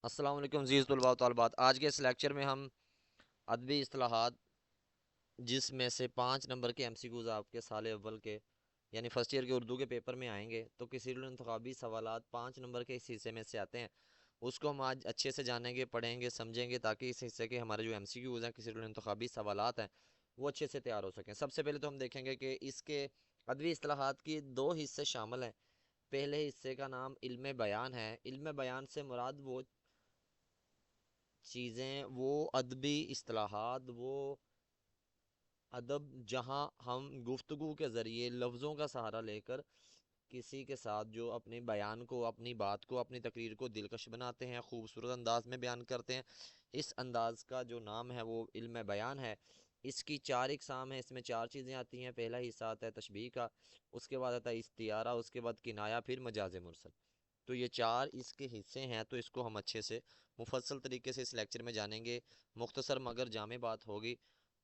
السلام علیکم عزیز طلباء و طالبات۔ آج کے اس لیکچر میں ہم ادبی اصطلاحات جس میں سے 5 نمبر کے ایم سی کیوز آپ کے سال اول کے یعنی فرسٹ ایئر کے اردو کے پیپر میں آئیں گے، تو کثیر الانتخابی سوالات 5 نمبر کے اس حصے میں سے آتے ہیں، اس کو ہم آج اچھے سے جانیں گے، پڑھیں گے، سمجھیں گے، تاکہ اس حصے کے ہمارے جو ایم سی کیوز ہیں، کثیر الانتخابی سوالات ہیں، وہ اچھے سے تیار ہو سکیں۔ سب سے پہلے تو ہم دیکھیں گے کہ اس کے ادبی اصطلاحات کی 2 حصے شامل ہیں۔ پہلے حصے کا نام علم بیان ہے۔ علم بیان سے مراد وہ چیزیں، وہ ادبی اصطلاحات، وہ ادب جہاں ہم گفتگو کے ذریعے لفظوں کا سہارا لے کر کسی کے ساتھ جو اپنے بیان کو، اپنی بات کو، اپنی تقریر کو دلکش بناتے ہیں، خوبصورت انداز میں بیان کرتے ہیں، اس انداز کا جو نام ہے وہ علم بیان ہے۔ اس کی 4 اقسام ہیں، اس میں 4 چیزیں آتی ہیں۔ پہلا حصہ آتا ہے تشبیہ کا، اس کے بعد آتا ہے استعارہ، اس کے بعد کنایا، پھر مجاز مرسل۔ تو یہ 4 اس کے حصے ہیں، تو اس کو ہم اچھے سے مفصل طریقے سے اس لیکچر میں جانیں گے۔ مختصر مگر جامع بات ہوگی،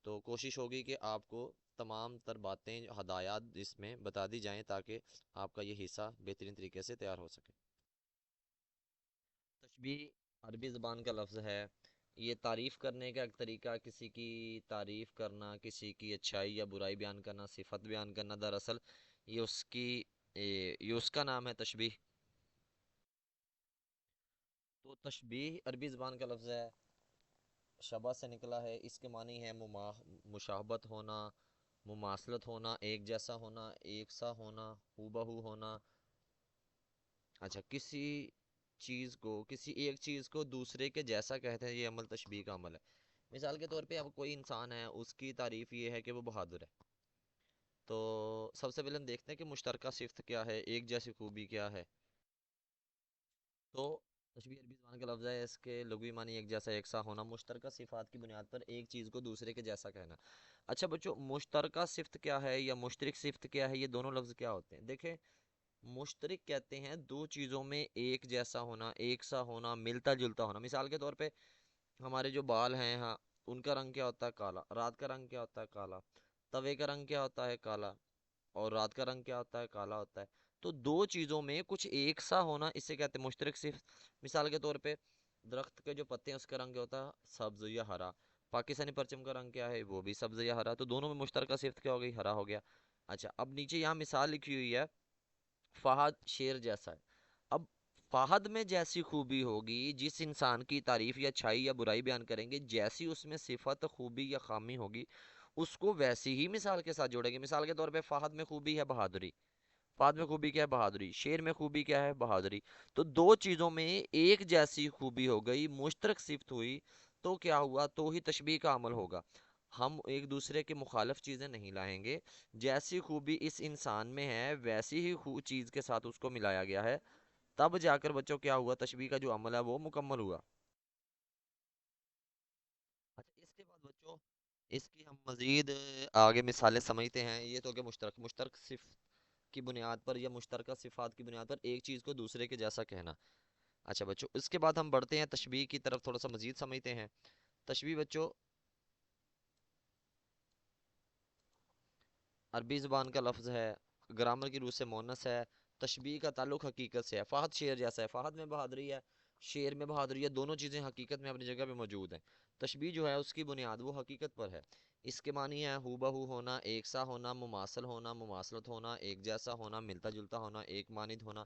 تو کوشش ہوگی کہ آپ کو تمام تر باتیں، ہدایات اس میں بتا دی جائیں، تاکہ آپ کا یہ حصہ بہترین طریقے سے تیار ہو سکے۔ تشبیہ عربی زبان کا لفظ ہے۔ یہ تعریف کرنے کا ایک طریقہ، کسی کی تعریف کرنا، کسی کی اچھائی یا برائی بیان کرنا، صفت بیان کرنا، دراصل یہ اس کی یہ اس کا نام ہے تشبیہ۔ تو تشبیہ عربی زبان کا لفظ ہے، شبہ سے نکلا ہے۔ اس کے معنی ہے مشابہت ہونا، مماثلت ہونا، ایک جیسا ہونا، ایک سا ہونا، ہو بہو ہونا۔ اچھا، کسی ایک چیز کو دوسرے کے جیسا کہتے ہیں، یہ عمل تشبیہ کا عمل ہے۔ مثال کے طور پہ اب کوئی انسان ہے، اس کی تعریف یہ ہے کہ وہ بہادر ہے، تو سب سے پہلے ہم دیکھتے ہیں کہ مشترکہ صفت کیا ہے، ایک جیسی خوبی کیا ہے۔ تو تشبیہ عربی زبان کا لفظ ہے، اس کے لغوی معنی ایک جیسا، ایک سا ہونا، مشترکہ صفات کی بنیاد پر ایک چیز کو دوسرے کے جیسا کہنا۔ اچھا بچوں، مشترکہ صفت کیا ہے یا مشترک صفت کیا ہے، یہ دونوں لفظ کیا ہوتے ہیں؟ دیکھیں، مشترک کہتے ہیں دو چیزوں میں ایک جیسا ہونا، ایک سا ہونا، ملتا جلتا ہونا۔ مثال کے طور پہ ہمارے جو بال ہیں، ہاں، ان کا رنگ کیا ہوتا ہے؟ کالا۔ رات کا رنگ کیا ہوتا ہے؟ کالا۔ توے کا رنگ کیا ہوتا ہے؟ کالا۔ اور رات کا رنگ کیا ہوتا ہے؟ کالا ہوتا ہے۔ تو دو چیزوں میں کچھ ایک سا ہونا، اسے کہتے ہیں مشترک صفت۔ مثال کے طور پہ درخت کے جو پتے ہیں، اس کا رنگ کیا ہوتا ہے؟ سبز یا ہرا۔ پاکستانی پرچم کا رنگ کیا ہے؟ وہ بھی سبز یا ہرا۔ تو دونوں میں مشترکہ صفت کیا ہو گئی؟ ہرا ہو گیا۔ اچھا، اب نیچے یہاں مثال لکھی ہوئی ہے، فہد شیر جیسا ہے۔ اب فہد میں جیسی خوبی ہوگی، جس انسان کی تعریف یا اچھائی یا برائی بیان کریں گے، جیسی اس میں صفت، خوبی یا خامی ہوگی، اس کو ویسی ہی مثال کے ساتھ جوڑیں گے۔ مثال کے طور پہ فہد میں خوبی ہے بہادری۔ فہد میں خوبی کیا ہے؟ بہادری۔ شیر میں خوبی کیا ہے؟ بہادری۔ تو دو چیزوں میں ایک جیسی خوبی ہو گئی، مشترک صفت ہوئی، تو کیا ہوا؟ تو ہی تشبیہ کا عمل ہوگا۔ ہم ایک دوسرے کے مخالف چیزیں نہیں لائیں گے، جیسی خوبی اس انسان میں ہے ویسی ہی چیز کے ساتھ اس کو ملایا گیا ہے، تب جا کر بچوں کیا ہوا؟ تشبیہ کا جو عمل ہے وہ مکمل ہوا۔ اچھا، اس کے بعد بچوں اس کی ہم مزید آگے مثالیں سمجھتے ہیں۔ یہ تو کہ مشترک صفت کی بنیاد پر یا مشترکہ صفات کی بنیاد پر ایک چیز کو دوسرے کے جیسا کہنا۔ اچھا بچوں، اس کے بعد ہم بڑھتے ہیں تشبیہ کی طرف، تھوڑا سا مزید سمجھتے ہیں۔ تشبیہ بچوں عربی زبان کا لفظ ہے، گرامر کی روح سے مونس ہے۔ تشبیہ کا تعلق حقیقت سے ہے۔ فہد شیر جیسا ہے، فہد میں بہادری ہے، شیر میں بہادری ہے، دونوں چیزیں حقیقت میں اپنی جگہ پہ موجود ہیں۔ تشبیہ جو ہے اس کی بنیاد وہ حقیقت پر ہے۔ اس کے معنی ہے ہو بہو ہونا، ایک سا ہونا، مماثل ہونا، مماثلت ہونا، ایک جیسا ہونا، ملتا جلتا ہونا، ایک مانند ہونا۔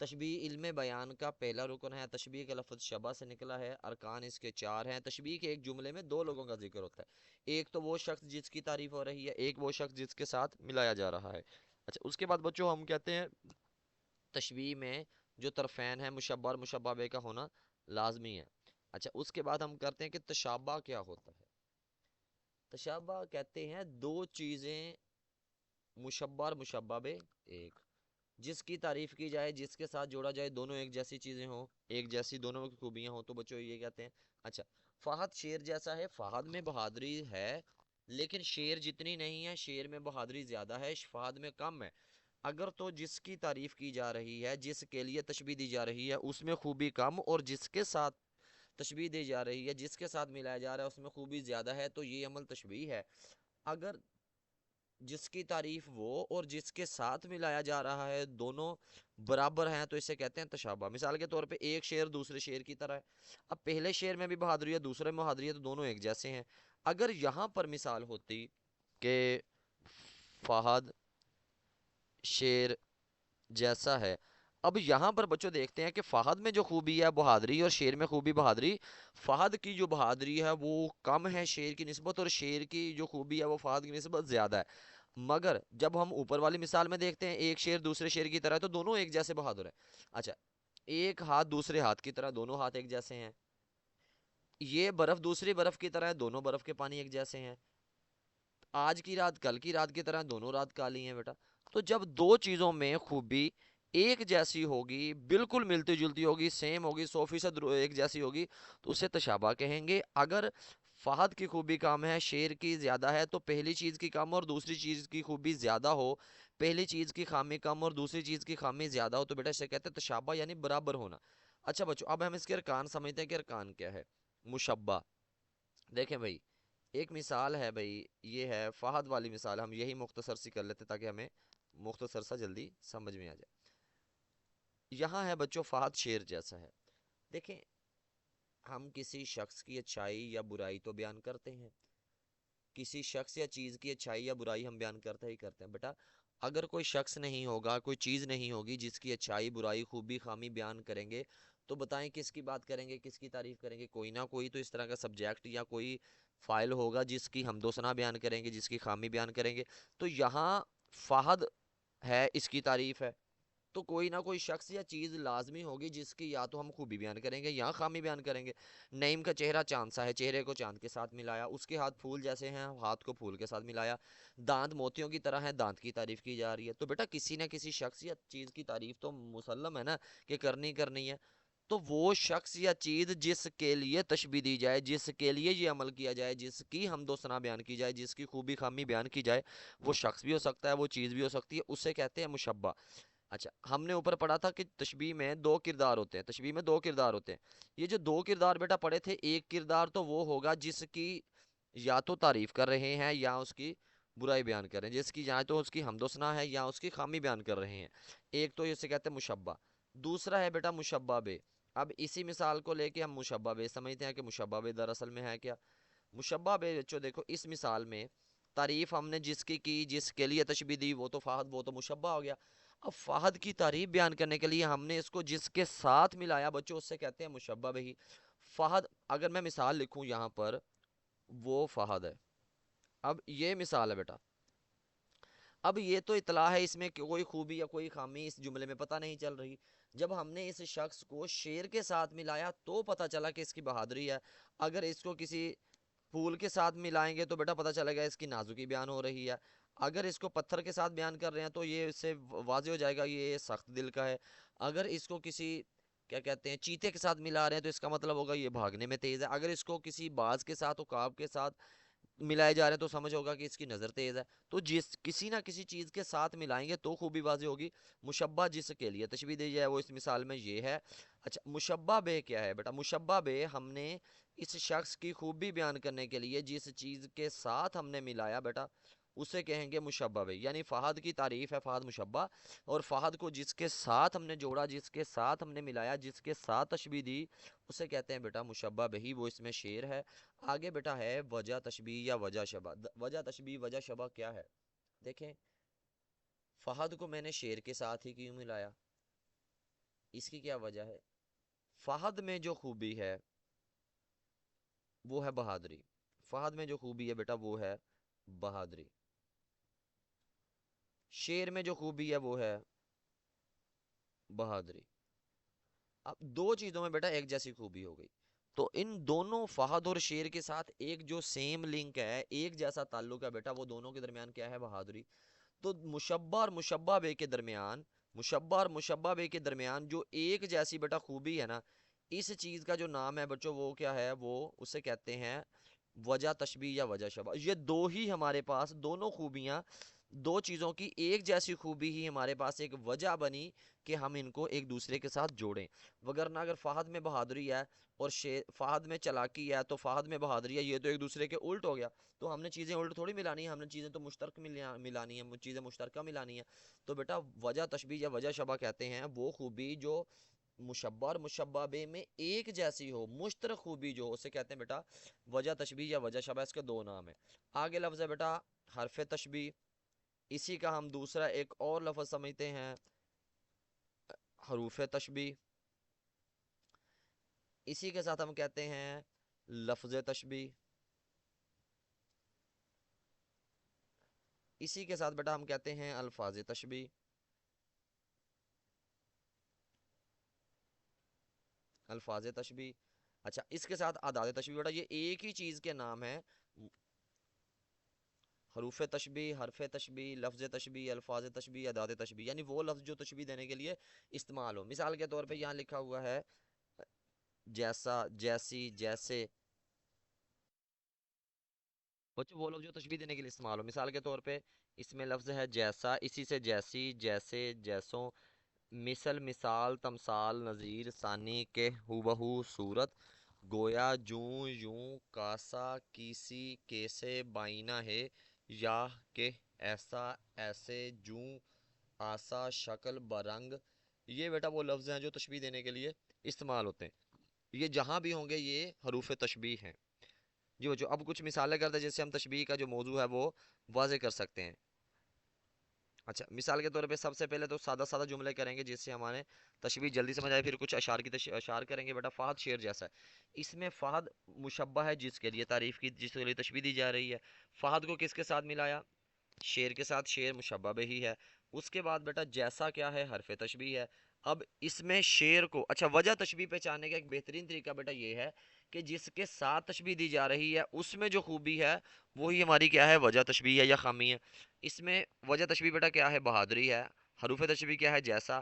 تشبیہ علم بیان کا پہلا رکن ہے۔ تشبیہ کا لفظ شبہ سے نکلا ہے۔ ارکان اس کے 4 ہیں۔ تشبیہ کے ایک جملے میں 2 لوگوں کا ذکر ہوتا ہے، ایک تو وہ شخص جس کی تعریف ہو رہی ہے، ایک وہ شخص جس کے ساتھ ملایا جا رہا ہے۔ اچھا، اس کے بعد بچوں ہم کہتے ہیں تشبیہ میں جو طرفین ہے، مشبہ اور مشبہ بہ کا ہونا لازمی ہے۔ اچھا، اس کے بعد ہم کرتے ہیں کہ تشابہ کیا ہوتا ہے۔ تشابہ کہتے ہیں دو چیزیں، مشبہ اور مشبہ بہ ایک، جس کی تعریف کی جائے، جس کے ساتھ جوڑا جائے، دونوں ایک جیسی چیزیں ہوں، ایک جیسی دونوں کی خوبیاں ہوں، تو بچوں یہ کہتے ہیں۔ اچھا، فہد شیر جیسا ہے۔ فہد میں بہادری ہے، لیکن شیر جتنی نہیں ہے، شیر میں بہادری زیادہ ہے، فہد میں کم ہے۔ اگر تو جس کی تعریف کی جا رہی ہے، جس کے لیے تشبیہ دی جا رہی ہے، اس میں خوبی کم، اور جس کے ساتھ تشبیہ دی جا رہی ہے، جس کے ساتھ ملایا جا رہا ہے، اس میں خوبی زیادہ ہے، تو یہ عمل تشبیہ ہے۔ اگر جس کی تعریف وہ اور جس کے ساتھ ملایا جا رہا ہے دونوں برابر ہیں تو اسے کہتے ہیں تشابہ۔ مثال کے طور پہ ایک شعر دوسرے شعر کی طرح ہے، اب پہلے شعر میں بھی بہادری ہے دوسرے میں بہادری ہے تو دونوں ایک جیسے ہیں۔ اگر یہاں پر مثال ہوتی کہ فہد شیر جیسا ہے، اب یہاں پر بچوں دیکھتے ہیں کہ فہد میں جو خوبی ہے بہادری اور شیر میں خوبی بہادری، فہد کی جو بہادری ہے وہ کم ہے شیر کی نسبت، اور شیر کی جو خوبی ہے وہ فہد کی نسبت زیادہ ہے۔ مگر جب ہم اوپر والی مثال میں دیکھتے ہیں ایک شیر دوسرے شیر کی طرح ہے تو دونوں ایک جیسے بہادر ہیں۔ اچھا، ایک ہاتھ دوسرے ہاتھ کی طرح، دونوں ہاتھ ایک جیسے ہیں۔ یہ برف دوسری برف کی طرح ہے، دونوں برف کے پانی ایک جیسے ہیں۔ آج کی رات کل کی رات کی طرح، دونوں رات کالی ہیں بیٹا۔ تو جب دو چیزوں میں خوبی ایک جیسی ہوگی، بالکل ملتی جلتی ہوگی، سیم ہوگی، 100% ایک جیسی ہوگی، تو اسے تشابہ کہیں گے۔ اگر فہد کی خوبی کم ہے شیر کی زیادہ ہے تو پہلی چیز کی کم اور دوسری چیز کی خوبی زیادہ ہو، پہلی چیز کی خامی کم اور دوسری چیز کی خامی زیادہ ہو، تو بیٹا اسے کہتے ہیں تشابہ یعنی برابر ہونا۔ اچھا بچوں، اب ہم اس کے ارکان سمجھتے ہیں کہ ارکان کیا ہے۔ مشبہ، دیکھیں بھائی ایک مثال ہے بھائی، یہ ہے فہد والی مثال، ہم یہی مختصر سی کر لیتے تاکہ ہمیں مختصر سا جلدی سمجھ میں آ جائے۔ یہاں ہے بچوں فہد شیر جیسا ہے۔ دیکھیں، ہم کسی شخص کی اچھائی یا برائی تو بیان کرتے ہیں، کسی شخص یا چیز کی اچھائی یا برائی ہم بیان کرتے ہی کرتے ہیں بیٹا۔ اگر کوئی شخص نہیں ہوگا، کوئی چیز نہیں ہوگی جس کی اچھائی برائی خوبی خامی بیان کریں گے، تو بتائیں کس کی بات کریں گے، کس کی تعریف کریں گے؟ کوئی نہ کوئی تو اس طرح کا سبجیکٹ یا کوئی فائل ہوگا جس کی حمد و ثنا بیان کریں گے، جس کی خامی بیان کریں گے۔ تو یہاں فہد ہے، اس کی تعریف ہے، تو کوئی نہ کوئی شخص یا چیز لازمی ہوگی جس کی یا تو ہم خوبی بیان کریں گے یا خامی بیان کریں گے۔ نعیم کا چہرہ چاند سا ہے، چہرے کو چاند کے ساتھ ملایا، اس کے ہاتھ پھول جیسے ہیں، ہاتھ کو پھول کے ساتھ ملایا، دانت موتیوں کی طرح ہیں، دانت کی تعریف کی جا رہی ہے۔ تو بیٹا کسی نہ کسی شخص یا چیز کی تعریف تو مسلم ہے نا کہ کرنی ہے۔ تو وہ شخص یا چیز جس کے لیے تشبیہ دی جائے، جس کے لیے یہ عمل کیا جائے، جس کی حمد و ثنا بیان کی جائے، جس کی خوبی خامی بیان کی جائے، وہ شخص بھی ہو سکتا ہے، وہ چیز بھی ہو سکتی ہے، اسے کہتے ہیں مشبہ۔ اچھا، ہم نے اوپر پڑھا تھا کہ تشبیہ میں دو کردار ہوتے ہیں، تشبیہ میں دو کردار ہوتے ہیں۔ یہ جو دو کردار بیٹا پڑھے تھے، ایک کردار تو وہ ہوگا جس کی یا تو تعریف کر رہے ہیں یا اس کی برائی بیان کر رہے ہیں، جس کی یا تو اس کی حمد و ثنا ہے یا اس کی خامی بیان کر رہے ہیں، ایک تو اسے کہتے ہیں مشبہ۔ دوسرا ہے بیٹا مشبہ بے۔ اب اسی مثال کو لے کے ہم مشبہ بے سمجھتے ہیں کہ مشبہ بے دراصل میں ہے کیا۔ مشبہ بے بچوں دیکھو، اس مثال میں تعریف ہم نے جس کی جس کے لیے تشبیہ دی وہ تو فہد، وہ تو مشبہ ہو گیا۔ اب فہد کی تعریف بیان کرنے کے لیے ہم نے اس کو جس کے ساتھ ملایا بچوں، اس سے کہتے ہیں مشبہ بہی۔ فہد، اگر میں مثال لکھوں یہاں پر، وہ فہد ہے، اب یہ مثال ہے بیٹا، اب یہ تو اطلاع ہے، اس میں کوئی خوبی یا کوئی خامی اس جملے میں پتہ نہیں چل رہی۔ جب ہم نے اس شخص کو شیر کے ساتھ ملایا تو پتہ چلا کہ اس کی بہادری ہے۔ اگر اس کو کسی پھول کے ساتھ ملائیں گے تو بیٹا پتہ چلے گا اس کی نازکی بیان ہو رہی ہے۔ اگر اس کو پتھر کے ساتھ بیان کر رہے ہیں تو یہ اس سے واضح ہو جائے گا یہ سخت دل کا ہے۔ اگر اس کو کسی کیا کہتے ہیں چیتے کے ساتھ ملا رہے ہیں تو اس کا مطلب ہوگا یہ بھاگنے میں تیز ہے۔ اگر اس کو کسی باز کے ساتھ عقاب کے ساتھ ملائے جا رہے ہیں تو سمجھ ہوگا کہ اس کی نظر تیز ہے۔ تو جس کسی نہ کسی چیز کے ساتھ ملائیں گے تو خوبی واضح ہوگی۔ مشبہ جس کے لیے تشبیہ دی جائے وہ اس مثال میں یہ ہے۔ اچھا، مشبہ بے کیا ہے بیٹا؟ مشبہ بے ہم نے اس شخص کی خوبی بیان کرنے کے لیے جس چیز کے ساتھ ہم نے ملایا بیٹا اسے کہیں گے مشبہ بے، یعنی فہد کی تعریف ہے فہد مشبہ، اور فہد کو جس کے ساتھ ہم نے جوڑا، جس کے ساتھ ہم نے ملایا، جس کے ساتھ تشبیہ دی اسے کہتے ہیں بیٹا مشبہ بہی، وہ اس میں شیر ہے۔ آگے بیٹا ہے وجہ تشبیہ یا وجہ شبہ۔ وجہ تشبیہ وجہ شبہ کیا ہے؟ دیکھیں، فہد کو میں نے شیر کے ساتھ ہی کیوں ملایا، اس کی کیا وجہ ہے؟ فہد میں جو خوبی ہے وہ ہے بہادری، فہد میں جو خوبی ہے بیٹا وہ ہے بہادری، شیر میں جو خوبی ہے وہ ہے بہادری۔ اب دو چیزوں میں بیٹا ایک جیسی خوبی ہو گئی، تو ان دونوں فہد اور شیر کے ساتھ ایک جو سیم لنک ہے، ایک جیسا تعلق ہے بیٹا، وہ دونوں کے درمیان کیا ہے؟ بہادری۔ تو مشبہ اور مشبہ بے کے درمیان، مشبہ اور مشبہ بے کے درمیان جو ایک جیسی بیٹا خوبی ہے نا، اس چیز کا جو نام ہے بچوں وہ کیا ہے؟ وہ اسے کہتے ہیں وجہ تشبیہ یا وجہ شبہ۔ یہ دو ہی ہمارے پاس دونوں خوبیاں دو چیزوں کی ایک جیسی خوبی ہی ہمارے پاس ایک وجہ بنی کہ ہم ان کو ایک دوسرے کے ساتھ جوڑیں، وگرنہ اگر فہد میں بہادری ہے اور فہد میں چلاکی ہے تو فہد میں بہادری ہے، یہ تو ایک دوسرے کے الٹ ہو گیا۔ تو ہم نے چیزیں الٹ تھوڑی ملانی ہیں، ہم نے چیزیں تو مشترک ملانی ہیں، چیزیں مشترکہ ملانی ہیں۔ تو بیٹا وجہ تشبیہ یا وجہ شبہ کہتے ہیں وہ خوبی جو مشبہ اور مشبہ بے میں ایک جیسی ہو، مشترک خوبی جو ہو، اسے کہتے ہیں بیٹا وجہ تشبیہ یا وجہ شبہ۔ اس کے دو نام ہیں۔ آگے لفظ ہے بیٹا حرف تشبیہ، اسی کا ہم دوسرا ایک اور لفظ سمجھتے ہیں حروف تشبیہ، اسی کے ساتھ ہم کہتے ہیں لفظ تشبیہ، اسی کے ساتھ بیٹا ہم کہتے ہیں الفاظ تشبیہ، الفاظ تشبیہ۔ اچھا اس کے ساتھ اعداد تشبیہ، بیٹا یہ ایک ہی چیز کے نام ہیں، حروف تشبیہ، حرف تشبیہ، لفظ تشبیہ، الفاظ تشبیہ، اعداد تشبیہ، یعنی وہ لفظ جو تشبیہ دینے کے لیے استعمال ہو۔ مثال کے طور پہ یہاں لکھا ہوا ہے جیسا، جیسی، جیسے، بچوں وہ لفظ جو تشبیہ دینے کے لیے استعمال ہو۔ مثال کے طور پہ اس میں لفظ ہے جیسا، اسی سے جیسی، جیسے، جیسوں، مثل، مثال، تمثال، نظیر، ثانی کے، ہو بہو، صورت، گویا، جوں، یوں، کاسا، کیسی، کیسے، بائینہ ہے، یا کہ، ایسا، ایسے، جوں، آسا، شکل، برنگ، یہ بیٹا وہ لفظ ہیں جو تشبیہ دینے کے لیے استعمال ہوتے ہیں۔ یہ جہاں بھی ہوں گے یہ حروف تشبیہ ہیں۔ جی بچو اب کچھ مثالیں کرتے ہیں جس سے ہم تشبیہ کا جو موضوع ہے وہ واضح کر سکتے ہیں۔ اچھا مثال کے طور پہ سب سے پہلے تو سادہ سادہ جملے کریں گے جس سے ہمارے تشبیہ جلدی سمجھ آئے، پھر کچھ اشعار کی اشعار کریں گے۔ بیٹا فہد شیر جیسا ہے، اس میں فہد مشبہ ہے جس کے لیے تعریف کی، جس کے لیے تشبیہ دی جا رہی ہے۔ فہد کو کس کے ساتھ ملایا؟ شیر کے ساتھ، شیر مشبہ بھی ہی ہے۔ اس کے بعد بیٹا جیسا کیا ہے؟ حرف تشبیہ ہے۔ اب اس میں شیر کو، اچھا وجہ تشبیہ پہچاننے کا ایک بہترین طریقہ بیٹا یہ ہے کہ جس کے ساتھ تشبیہ دی جا رہی ہے اس میں جو خوبی ہے وہی ہماری کیا ہے؟ وجہ تشبیہ ہے یا خامی ہے۔ اس میں وجہ تشبیہ بیٹا کیا ہے؟ بہادری ہے۔ حروف تشبیہ کیا ہے؟ جیسا۔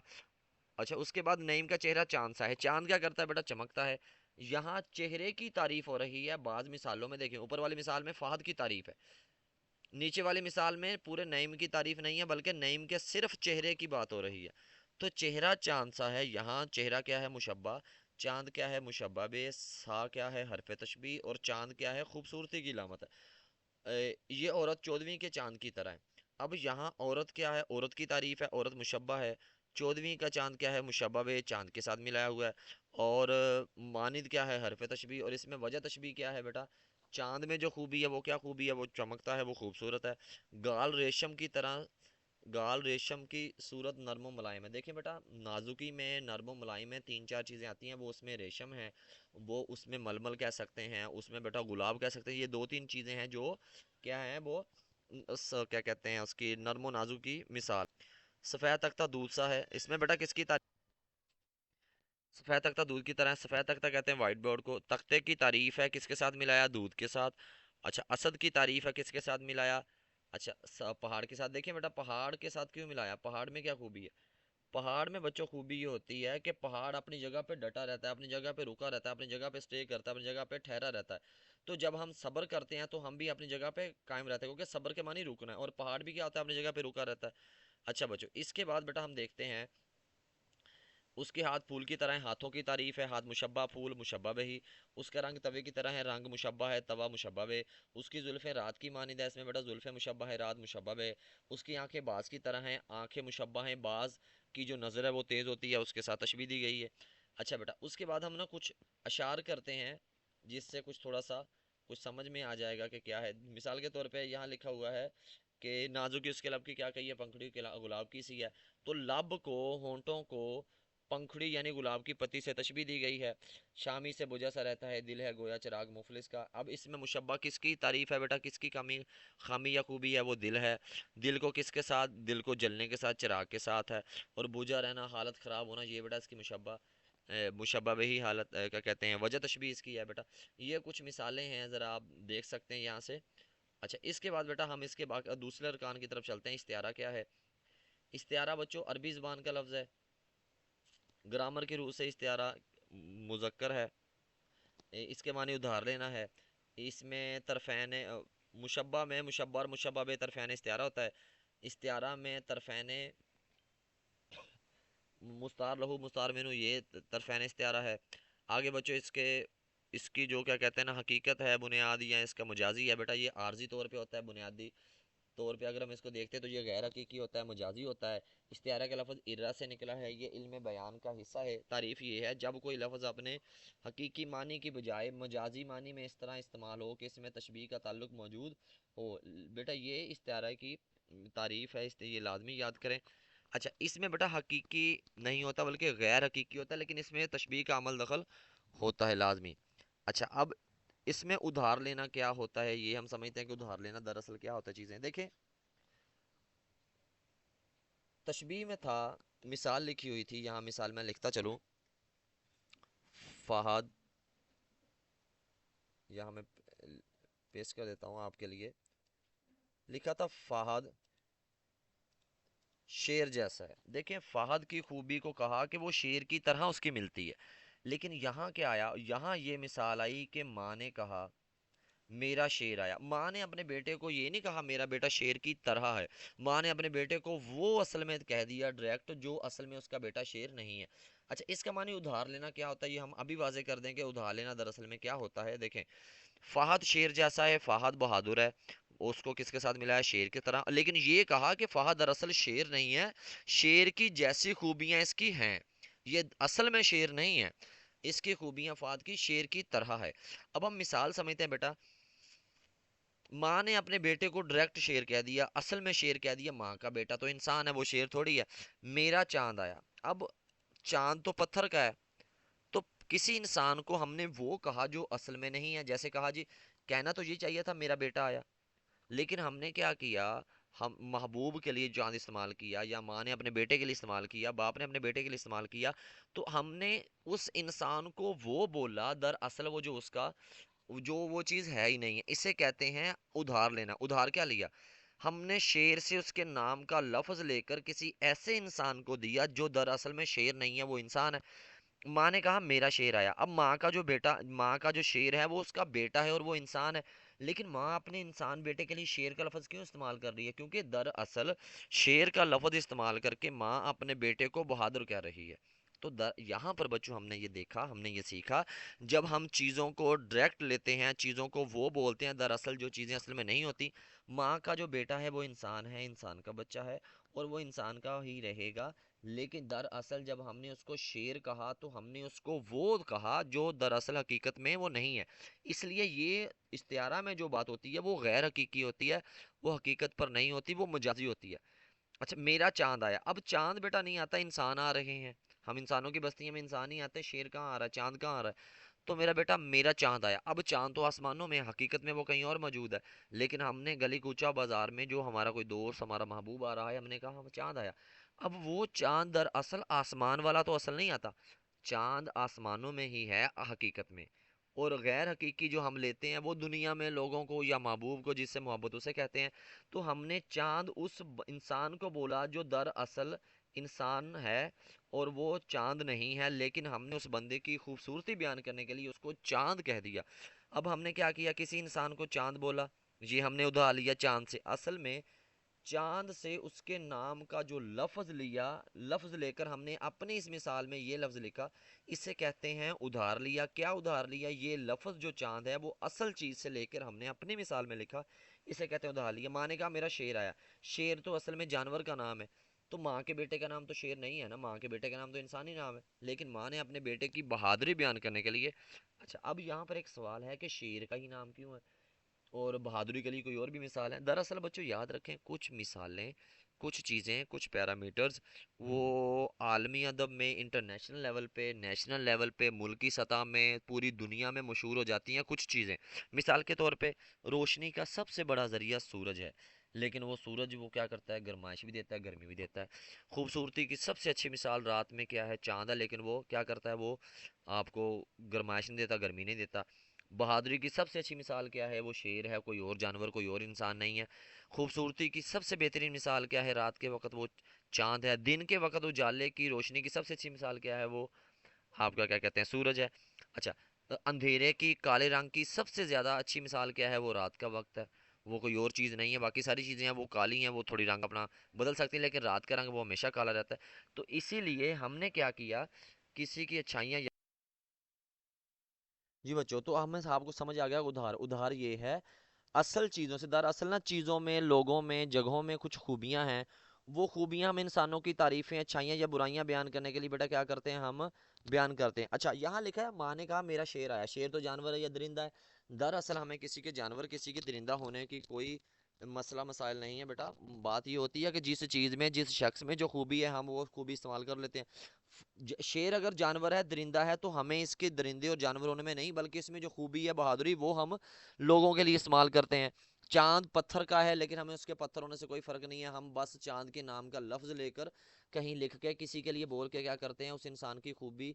اچھا اس کے بعد نعیم کا چہرہ چاند سا ہے، چاند کیا کرتا ہے بیٹا؟ چمکتا ہے۔ یہاں چہرے کی تعریف ہو رہی ہے، بعض مثالوں میں دیکھیں اوپر والی مثال میں فہد کی تعریف ہے، نیچے والی مثال میں پورے نعیم کی تعریف نہیں ہے بلکہ نعیم کے صرف چہرے کی بات ہو رہی ہے۔ تو چہرہ چاند سا ہے، یہاں چہرہ کیا ہے؟ مشبہ، چاند کیا ہے؟ مشبہ بے، سا کیا ہے؟ حرف تشبیہ، اور چاند کیا ہے؟ خوبصورتی کی علامت ہے۔ یہ عورت 14ویں کے چاند کی طرح ہے۔ اب یہاں عورت کیا ہے؟ عورت کی تعریف ہے، عورت مشبہ ہے، 14ویں کا چاند کیا ہے؟ مشبہ بے، چاند کے ساتھ ملایا ہوا ہے، اور ماند کیا ہے؟ حرف تشبیہ، اور اس میں وجہ تشبیہ کیا ہے بیٹا؟ چاند میں جو خوبی ہے وہ کیا خوبی ہے؟ وہ چمکتا ہے، وہ خوبصورت ہے۔ گال ریشم کی طرح، گال ریشم کی صورت نرم و ملائم ہے۔ دیکھیں بیٹا نازکی میں، نرم و ملائم میں تین چار چیزیں آتی ہیں، وہ اس میں ریشم ہے، وہ اس میں ململ کہہ سکتے ہیں، اس میں بیٹا گلاب کہہ سکتے ہیں، یہ دو تین چیزیں ہیں جو کیا ہیں؟ وہ کیا کہتے ہیں اس کی نرم و نازک کی مثال۔ سفید تختہ دودھ سا ہے، اس میں بیٹا کس کی تعریف؟ سفید تختہ دودھ کی طرح ہے، سفید تختہ کہتے ہیں وائٹ بورڈ کو۔ تختے کی تعریف ہے کس کے ساتھ ملایا؟ دودھ کے ساتھ۔ اچھا اسد کی تعریف ہے کس کے ساتھ ملایا؟ اچھا پہاڑ کے ساتھ۔ دیکھیں بیٹا پہاڑ کے ساتھ کیوں ملایا؟ پہاڑ میں کیا خوبی ہے؟ پہاڑ میں بچوں خوبی یہ ہوتی ہے کہ پہاڑ اپنی جگہ پہ ڈٹا رہتا ہے، اپنی جگہ پہ رکا رہتا ہے، اپنی جگہ پہ سٹے کرتا ہے، اپنی جگہ پہ ٹھہرا رہتا ہے۔ تو جب ہم صبر کرتے ہیں تو ہم بھی اپنی جگہ پہ قائم رہتے ہیں، کیونکہ صبر کے معنی رکنا ہے، اور پہاڑ بھی کیا ہوتا ہے؟ اپنی جگہ پہ رکا رہتا ہے۔ اچھا بچوں اس کے بعد بیٹا ہم دیکھتے ہیں اس کے ہاتھ پھول کی طرح ہیں، ہاتھوں کی تعریف ہے، ہاتھ مشبہ، پھول مشبہ بہی۔ اس کا رنگ توے کی طرح ہے، رنگ مشبہ ہے، توا مشبہ بے۔ اس کی زلفیں رات کی مانند ہے، اس میں بیٹا زلفیں مشبہ ہے، رات مشبہ بے۔ اس کی آنکھیں باز کی طرح ہیں، آنکھیں مشبہ ہیں، باز کی جو نظر ہے وہ تیز ہوتی ہے، اس کے ساتھ تشبیہ دی گئی ہے۔ اچھا بیٹا اس کے بعد ہم نا کچھ اشعار کرتے ہیں جس سے کچھ تھوڑا سا کچھ سمجھ میں آ جائے گا کہ کیا ہے۔ مثال کے طور پہ یہاں لکھا ہوا ہے کہ نازکی اس کے لب کی کیا کہی ہے؟ پنکھڑی کے گلاب کی سی ہے۔ تو لب کو، ہونٹوں کو پنکھڑی یعنی گلاب کی پتی سے تشبیہ دی گئی ہے۔ شامی سے بجھا سا رہتا ہے، دل ہے گویا چراغ مفلس کا۔ اب اس میں مشبہ کس کی تعریف ہے بیٹا؟ کس کی کمی، خامی یا خوبی ہے؟ وہ دل ہے۔ دل کو کس کے ساتھ؟ دل کو جلنے کے ساتھ، چراغ کے ساتھ ہے، اور بجھا رہنا، حالت خراب ہونا، یہ بیٹا اس کی مشبہ مشبہ وہی حالت کیا کہتے ہیں؟ وجہ تشبیہ اس کی ہے بیٹا۔ یہ کچھ مثالیں ہیں، ذرا آپ دیکھ سکتے ہیں یہاں سے۔ اچھا اس کے بعد بیٹا ہم اس کے دوسرے ارکان کی طرف چلتے ہیں۔ استعارہ کیا ہے؟ استعارہ بچوں عربی زبان کا لفظ ہے، گرامر کی روح سے استعارہ مذکر ہے، اس کے معنی ادھار لینا ہے۔ اس میں طرفین مشبہ میں مشبہ اور مشبہ بے طرفین استعارہ ہوتا ہے۔ استعارہ میں طرفین مستعار لہو مستعار منو، یہ طرفین استعارہ ہے۔ آگے بچو اس کی جو کیا کہتے ہیں نا حقیقت ہے بنیاد، یا اس کا مجازی ہے بیٹا، یہ عارضی طور پہ ہوتا ہے، بنیادی طور پہ اگر ہم اس کو دیکھتے ہیں تو یہ غیر حقیقی ہوتا ہے، مجازی ہوتا ہے۔ استعارہ کا لفظ ارا سے نکلا ہے، یہ علم بیان کا حصہ ہے۔ تعریف یہ ہے جب کوئی لفظ اپنے حقیقی معنی کی بجائے مجازی معنی میں اس طرح استعمال ہو کہ اس میں تشبیہ کا تعلق موجود ہو۔ بیٹا یہ استعارہ کی تعریف ہے، یہ لازمی یاد کریں۔ اچھا اس میں بیٹا حقیقی نہیں ہوتا بلکہ غیر حقیقی ہوتا ہے، لیکن اس میں تشبیہ کا عمل دخل ہوتا ہے لازمی۔ اچھا اب اس میں ادھار لینا کیا ہوتا ہے، یہ ہم سمجھتے ہیں کہ ادھار لینا دراصل کیا ہوتا ہے چیزیں دیکھیں۔ تشبیہ میں تھا، مثال لکھی ہوئی تھی یہاں، مثال میں لکھتا چلوں، فہد، یہاں میں پیسٹ کر دیتا ہوں آپ کے لیے، لکھا تھا فہد شیر جیسا ہے۔ دیکھیں فہد کی خوبی کو کہا کہ وہ شیر کی طرح اس کی ملتی ہے، لیکن یہاں کیا آیا، یہاں یہ مثال آئی کہ ماں نے کہا میرا شیر آیا۔ ماں نے اپنے بیٹے کو یہ نہیں کہا میرا بیٹا شیر کی طرح ہے، ماں نے اپنے بیٹے کو وہ اصل میں کہہ دیا ڈائریکٹ جو اصل میں اس کا بیٹا شیر نہیں ہے۔ اچھا اس کا معنی ادھار لینا کیا ہوتا ہے، یہ ہم ابھی واضح کر دیں کہ ادھار لینا دراصل میں کیا ہوتا ہے۔ دیکھیں فہد شیر جیسا ہے، فہد بہادر ہے، اس کو کس کے ساتھ ملا ہے، شیر کی طرح، لیکن یہ کہا کہ فہد دراصل شیر نہیں ہے، شیر کی جیسی خوبیاں اس کی ہیں، یہ اصل میں شیر نہیں ہے، اس کی خوبیاں فہد کی شیر کی طرح ہے۔ اب ہم مثال سمجھتے ہیں بیٹا، ماں نے اپنے بیٹے کو ڈائریکٹ شیر کہہ دیا، اصل میں شیر کہہ دیا، ماں کا بیٹا تو انسان ہے وہ شیر تھوڑی ہے۔ میرا چاند آیا، اب چاند تو پتھر کا ہے، تو کسی انسان کو ہم نے وہ کہا جو اصل میں نہیں ہے، جیسے کہا جی کہنا تو یہ چاہیے تھا میرا بیٹا آیا، لیکن ہم نے کیا کیا، ہم محبوب کے لیے چاند استعمال کیا، یا ماں نے اپنے بیٹے کے لیے استعمال کیا، باپ نے اپنے بیٹے کے لیے استعمال کیا، تو ہم نے اس انسان کو وہ بولا در اصل وہ جو اس کا جو وہ چیز ہے ہی نہیں ہے۔ اسے کہتے ہیں ادھار لینا۔ ادھار کیا لیا، ہم نے شیر سے اس کے نام کا لفظ لے کر کسی ایسے انسان کو دیا جو دراصل میں شیر نہیں ہے، وہ انسان ہے۔ ماں نے کہا میرا شیر آیا، اب ماں کا جو شیر ہے وہ اس کا بیٹا ہے اور وہ انسان ہے، لیکن ماں اپنے انسان بیٹے کے لیے شیر کا لفظ کیوں استعمال کر رہی ہے، کیونکہ دراصل شیر کا لفظ استعمال کر کے ماں اپنے بیٹے کو بہادر کہہ رہی ہے۔ تو یہاں پر بچوں ہم نے یہ دیکھا، ہم نے یہ سیکھا، جب ہم چیزوں کو ڈائریکٹ لیتے ہیں، چیزوں کو وہ بولتے ہیں دراصل جو چیزیں اصل میں نہیں ہوتی۔ ماں کا جو بیٹا ہے وہ انسان ہے، انسان کا بچہ ہے، اور وہ انسان کا ہی رہے گا، لیکن دراصل جب ہم نے اس کو شیر کہا تو ہم نے اس کو وہ کہا جو دراصل حقیقت میں وہ نہیں ہے۔ اس لیے یہ استعارہ میں جو بات ہوتی ہے وہ غیر حقیقی ہوتی ہے، وہ حقیقت پر نہیں ہوتی، وہ مجازی ہوتی ہے۔ اچھا میرا چاند آیا، اب چاند بیٹا نہیں آتا، انسان آ رہے ہیں، ہم انسانوں کی بستی میں انسان ہی آتے، شیر کہاں آ رہا ہے، چاند کہاں آ رہا ہے، تو میرا بیٹا میرا چاند آیا۔ اب چاند تو آسمانوں میں، حقیقت میں وہ کہیں اور موجود ہے، لیکن ہم نے گلی کوچہ بازار میں جو ہمارا کوئی دوست ہمارا محبوب آ رہا ہے، ہم نے کہا ہم چاند آیا۔ اب وہ چاند در اصل آسمان والا تو اصل نہیں آتا، چاند آسمانوں میں ہی ہے حقیقت میں، اور غیر حقیقی جو ہم لیتے ہیں وہ دنیا میں لوگوں کو یا محبوب کو جس سے محبت اسے کہتے ہیں۔ تو ہم نے چاند اس انسان کو بولا جو در اصل انسان ہے اور وہ چاند نہیں ہے، لیکن ہم نے اس بندے کی خوبصورتی بیان کرنے کے لیے اس کو چاند کہہ دیا۔ اب ہم نے کیا کیا، کسی انسان کو چاند بولا، یہ ہم نے ادھار لیا چاند سے، اصل میں چاند سے اس کے نام کا جو لفظ لیا، لفظ لے کر ہم نے اپنی اس مثال میں یہ لفظ لکھا، اسے کہتے ہیں ادھار لیا۔ کیا ادھار لیا، یہ لفظ جو چاند ہے وہ اصل چیز سے لے کر ہم نے اپنی مثال میں لکھا، اسے کہتے ہیں ادھار لیا۔ ماں نے کہا میرا شیر آیا، شیر تو اصل میں جانور کا نام ہے، تو ماں کے بیٹے کا نام تو شیر نہیں ہے نا، ماں کے بیٹے کا نام تو انسانی نام ہے، لیکن ماں نے اپنے بیٹے کی بہادری بیان کرنے کے لیے۔ اچھا اب یہاں پر ایک سوال ہے کہ شیر کا ہی نام کیوں ہے اور بہادری کے لیے کوئی اور بھی مثال ہے؟ دراصل بچوں یاد رکھیں کچھ مثالیں، کچھ چیزیں، کچھ پیرامیٹرز وہ عالمی ادب میں انٹرنیشنل لیول پہ، نیشنل لیول پہ، ملکی سطح میں، پوری دنیا میں مشہور ہو جاتی ہیں کچھ چیزیں۔ مثال کے طور پہ روشنی کا سب سے بڑا ذریعہ سورج ہے، لیکن وہ سورج وہ کیا کرتا ہے، گرمائش بھی دیتا ہے، گرمی بھی دیتا ہے۔ خوبصورتی کی سب سے اچھی مثال رات میں کیا ہے، چاند ہے، لیکن وہ کیا کرتا ہے، وہ آپ کو گرمائش نہیں دیتا، گرمی نہیں دیتا۔ بہادری کی سب سے اچھی مثال کیا ہے، وہ شیر ہے، کوئی اور جانور، کوئی اور انسان نہیں ہے۔ خوبصورتی کی سب سے بہترین مثال کیا ہے، رات کے وقت وہ چاند ہے۔ دن کے وقت اجالے کی روشنی کی سب سے اچھی مثال کیا ہے، وہ آپ کا کیا کہتے ہیں، سورج ہے۔ اچھا اندھیرے کی، کالے رنگ کی سب سے زیادہ اچھی مثال کیا ہے، وہ رات کا وقت ہے، وہ کوئی اور چیز نہیں ہے، باقی ساری چیزیں ہیں وہ کالی ہیں، وہ تھوڑی رنگ اپنا بدل سکتی ہیں، لیکن رات کا رنگ وہ ہمیشہ کالا رہتا ہے۔ تو اسی لیے ہم نے کیا کیا، کسی کی اچھائیاں، جی بچوں تو ہمیں آپ کو سمجھ آ گیا، ادھار ادھار یہ ہے اصل چیزوں سے، دراصل نا چیزوں میں، لوگوں میں، جگہوں میں کچھ خوبیاں ہیں، وہ خوبیاں ہم انسانوں کی تعریفیں، اچھائیاں یا برائیاں بیان کرنے کے لیے بیٹا کیا کرتے ہیں، ہم بیان کرتے ہیں۔ اچھا یہاں لکھا ہے ماں نے کہا میرا شیر آیا، شیر تو جانور ہے یا درندہ ہے؟ دراصل ہمیں کسی کے جانور، کسی کے درندہ ہونے کی کوئی مسئلہ مسائل نہیں ہے بیٹا، بات یہ ہوتی ہے کہ جس چیز میں، جس شخص میں جو خوبی ہے ہم وہ خوبی استعمال کر لیتے ہیں۔ شیر اگر جانور ہے، درندہ ہے، تو ہمیں اس کے درندے اور جانور ہونے میں نہیں، بلکہ اس میں جو خوبی ہے، بہادری، وہ ہم لوگوں کے لیے استعمال کرتے ہیں۔ چاند پتھر کا ہے لیکن ہمیں اس کے پتھر ہونے سے کوئی فرق نہیں ہے، ہم بس چاند کے نام کا لفظ لے کر کہیں لکھ کے کسی کے لیے بول کے کیا کرتے ہیں، اس انسان کی خوبی،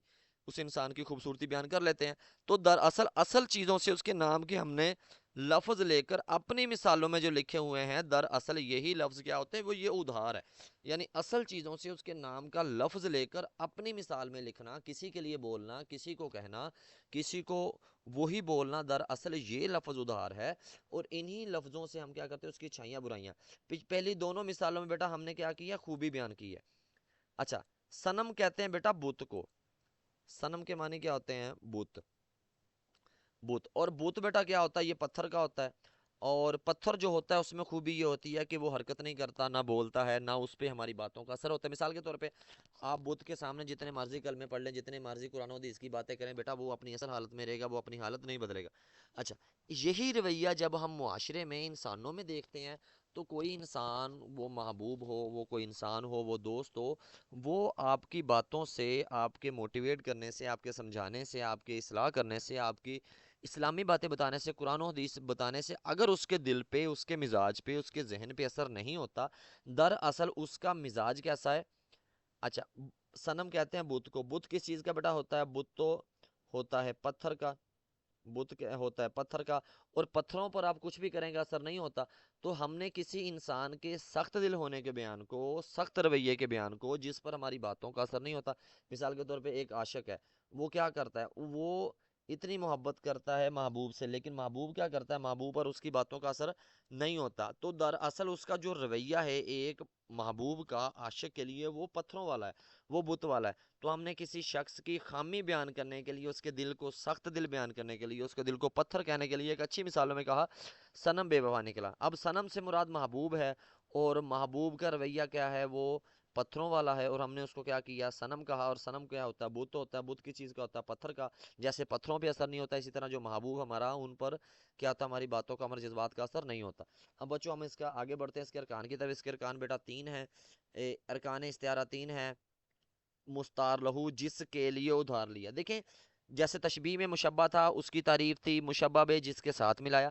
اس انسان کی خوبصورتی بیان کر لیتے ہیں۔ تو دراصل اصل چیزوں سے اس کے نام کے ہم نے لفظ لے کر اپنی مثالوں میں جو لکھے ہوئے ہیں، دراصل یہی لفظ کیا ہوتے ہیں، وہ یہ ادھار ہے، یعنی اصل چیزوں سے اس کے نام کا لفظ لے کر اپنی مثال میں لکھنا، کسی کے لیے بولنا، کسی کو کہنا، کسی کو وہی بولنا، دراصل یہ لفظ ادھار ہے۔ اور انہی لفظوں سے ہم کیا کرتے ہیں، اس کی اچھائیاں برائیاں، پہلی دونوں مثالوں میں بیٹا ہم نے کیا کیا، خوبی بیان کی ہے۔ اچھا سنم کہتے ہیں بیٹا بت کو، سنم کے معنی کیا ہوتے ہیں، بت، بت، اور بت بیٹا کیا ہوتا ہے، یہ پتھر کا ہوتا ہے، اور پتھر جو ہوتا ہے اس میں خوبی یہ ہوتی ہے کہ وہ حرکت نہیں کرتا، نہ بولتا ہے، نہ اس پہ ہماری باتوں کا اثر ہوتا ہے۔ مثال کے طور پہ آپ بت کے سامنے جتنے مرضی کلمے پڑھ لیں، جتنے مرضی قرآن و حدیث کی باتیں کریں بیٹا، وہ اپنی اصل حالت میں رہے گا، وہ اپنی حالت نہیں بدلے گا۔ اچھا یہی رویہ جب ہم معاشرے میں، انسانوں میں دیکھتے ہیں، تو کوئی انسان، وہ محبوب ہو، وہ کوئی انسان ہو، وہ دوست ہو، وہ آپ کی باتوں سے، آپ کے موٹیویٹ کرنے سے، آپ کے سمجھانے سے، آپ کے اصلاح کرنے سے، آپ کی اسلامی باتیں بتانے سے، قرآن و حدیث بتانے سے، اگر اس کے دل پہ، اس کے مزاج پہ، اس کے ذہن پہ اثر نہیں ہوتا، دراصل اس کا مزاج کیسا ہے۔ اچھا سنم کہتے ہیں بت کو، بت کس چیز کا بیٹا ہوتا ہے، بت تو ہوتا ہے پتھر کا، بت کیا ہوتا ہے، پتھر کا، اور پتھروں پر آپ کچھ بھی کریں گے اثر نہیں ہوتا۔ تو ہم نے کسی انسان کے سخت دل ہونے کے بیان کو، سخت رویے کے بیان کو، جس پر ہماری باتوں کا اثر نہیں ہوتا، مثال کے طور پہ ایک عاشق ہے، وہ کیا کرتا ہے، وہ اتنی محبت کرتا ہے محبوب سے، لیکن محبوب کیا کرتا ہے، محبوب پر اس کی باتوں کا اثر نہیں ہوتا، تو دراصل اس کا جو رویہ ہے ایک محبوب کا عاشق کے لیے، وہ پتھروں والا ہے، وہ بت والا ہے۔ تو ہم نے کسی شخص کی خامی بیان کرنے کے لیے، اس کے دل کو سخت دل بیان کرنے کے لیے، اس کے دل کو پتھر کہنے کے لیے، ایک اچھی مثالوں میں کہا سنم بے وفا نکلا۔ اب سنم سے مراد محبوب ہے، اور محبوب کا رویہ کیا ہے، وہ پتھروں والا ہے، اور ہم نے اس کو کیا کیا، سنم کہا، اور سنم کیا ہوتا ہے، بت ہوتا ہے، بت کی چیز کا ہوتا ہے، پتھر کا۔ جیسے پتھروں پہ اثر نہیں ہوتا، اسی طرح جو محبوب ہمارا، ان پر کیا ہوتا، ہماری باتوں کا، ہمارے جذبات کا اثر نہیں ہوتا۔ اب بچوں ہم اس کا آگے بڑھتے ہیں اس کے ارکان کی طرف۔ اس کے ارکان بیٹا تین ہیں، ارکان استعارہ تین ہیں۔ مستار لہو، جس کے لیے ادھار لیا، دیکھیں جیسے تشبیہ میں مشبہ تھا، اس کی تعریف تھی، مشبہ بے جس کے ساتھ ملایا۔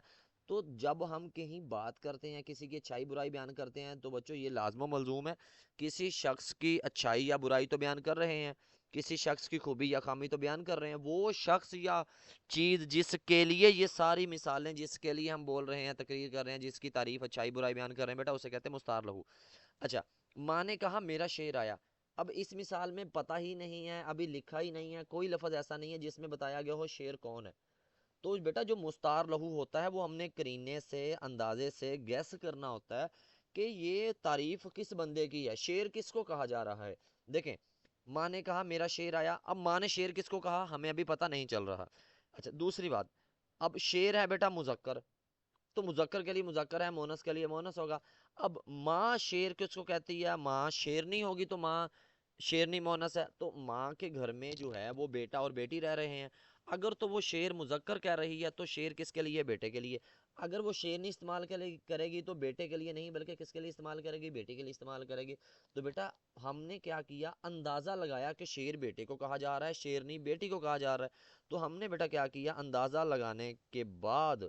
تو جب ہم کہیں بات کرتے ہیں، کسی کی اچھائی برائی بیان کرتے ہیں، تو بچوں یہ لازم و ملزوم ہے، کسی شخص کی اچھائی یا برائی تو بیان کر رہے ہیں، کسی شخص کی خوبی یا خامی تو بیان کر رہے ہیں، وہ شخص یا چیز جس کے لیے یہ ساری مثالیں، جس کے لیے ہم بول رہے ہیں، تقریر کر رہے ہیں، جس کی تعریف، اچھائی برائی بیان کر رہے ہیں بیٹا، اسے کہتے ہیں مستار لہو۔ اچھا ماں نے کہا میرا شعر آیا، اب اس مثال میں پتہ ہی نہیں ہے، ابھی لکھا ہی نہیں ہے، کوئی لفظ ایسا نہیں ہے جس میں بتایا گیا ہو شعر کون ہے۔ تو بیٹا جو مستار لہو ہوتا ہے، وہ ہم نے قرینے سے، اندازے سے گیس کرنا ہوتا ہے کہ یہ تعریف کس بندے کی ہے، شعر کس کو کہا جا رہا ہے۔ دیکھیں ماں نے کہا میرا شعر آیا، اب ماں نے شعر کس کو کہا ہمیں ابھی پتہ نہیں چل رہا۔ اچھا دوسری بات، اب شعر ہے بیٹا مذکر، تو مذکر کے لیے مذکر ہے، مونس کے لیے مونس ہوگا۔ اب ماں شیر کس کو کہتی ہے، ماں شیرنی ہوگی، تو ماں شیرنی مونس ہے، تو ماں کے گھر میں جو ہے وہ بیٹا اور بیٹی رہ رہے ہیں، اگر تو وہ شیر مذکر کہہ رہی ہے تو شیر کس کے لیے، بیٹے کے لیے۔ اگر وہ شیرنی استعمال کرے گی تو بیٹے کے لیے نہیں بلکہ کس کے لیے استعمال کرے گی، بیٹی کے لیے استعمال کرے گی۔ تو بیٹا ہم نے کیا کیا، اندازہ لگایا کہ شیر بیٹے کو کہا جا رہا ہے، شیرنی بیٹی کو کہا جا رہا ہے۔ تو ہم نے بیٹا کیا کیا، اندازہ لگانے کے بعد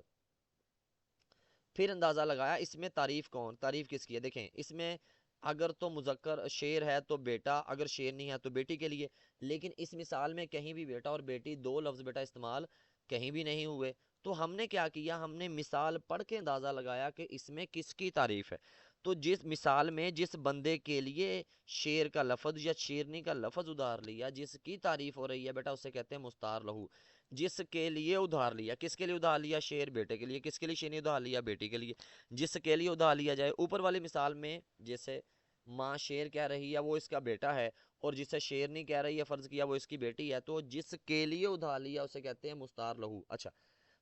پھر اندازہ لگایا اس میں تعریف کون، تعریف کس کی ہے۔ دیکھیں اس میں اگر تو مذکر شیر ہے تو بیٹا، اگر شیر نہیں ہے تو بیٹی کے لیے، لیکن اس مثال میں کہیں بھی بیٹا اور بیٹی دو لفظ بیٹا استعمال کہیں بھی نہیں ہوئے۔ تو ہم نے کیا کیا، ہم نے مثال پڑھ کے اندازہ لگایا کہ اس میں کس کی تعریف ہے۔ تو جس مثال میں جس بندے کے لیے شیر کا لفظ یا شیرنی کا لفظ ادھار لیا، جس کی تعریف ہو رہی ہے بیٹا، اسے کہتے ہیں مستعار لہو. جس کے لیے ادھار لیا، کس کے لیے ادھار لیا؟ شیر بیٹے کے لیے. کس کے لیے شیرنی ادھار لیا؟ بیٹی کے لیے. جس کے لیے ادھار لیا جائے اوپر والی مثال میں، جیسے ماں شیر کہہ رہی ہے وہ اس کا بیٹا ہے، اور جسے شیرنی کہہ رہی ہے فرض کیا وہ اس کی بیٹی ہے، تو جس کے لیے ادھار لیا اسے کہتے ہیں مستعار لہو. اچھا،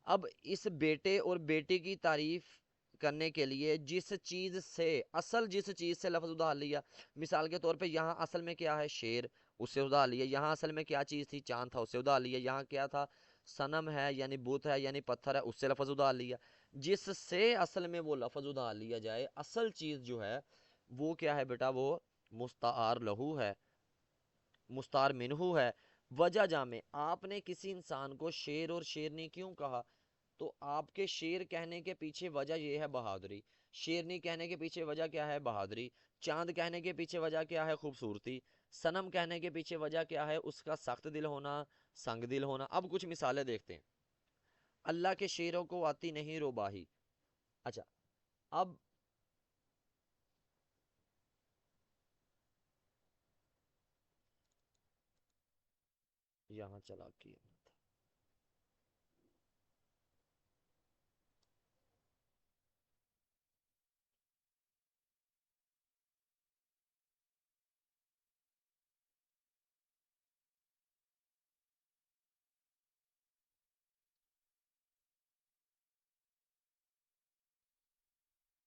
اب اس بیٹے اور بیٹی کی تعریف کرنے کے لیے جس چیز سے، اصل جس چیز سے لفظ ادھار لیا، مثال کے طور پہ یہاں اصل میں کیا ہے؟ شیر، اس سے ادھار لیا. یہاں اصل میں کیا چیز تھی؟ چاند تھا، اس سے ادھار لیا. یہاں کیا تھا؟ صنم ہے یعنی بت ہے یعنی پتھر ہے، اس سے لفظ ادھار لیا. جس سے اصل میں وہ لفظ ادھار لیا جائے، اصل چیز جو ہے وہ کیا ہے بیٹا؟ وہ مستعار لہو ہے، مستعار منہو ہے. وجہ جامع، آپ نے کسی انسان کو شیر اور شیرنی کیوں کہا؟ تو آپ کے شیر کہنے کے پیچھے وجہ یہ ہے بہادری، شیرنی کہنے کے پیچھے وجہ کیا ہے؟ بہادری. چاند کہنے کے پیچھے وجہ کیا ہے؟ خوبصورتی. صنم کہنے کے پیچھے وجہ کیا ہے؟ اس کا سخت دل ہونا، سنگ دل ہونا. اب کچھ مثالیں دیکھتے ہیں. اللہ کے شیروں کو آتی نہیں روباہی. اچھا، اب یہاں چلا کیا.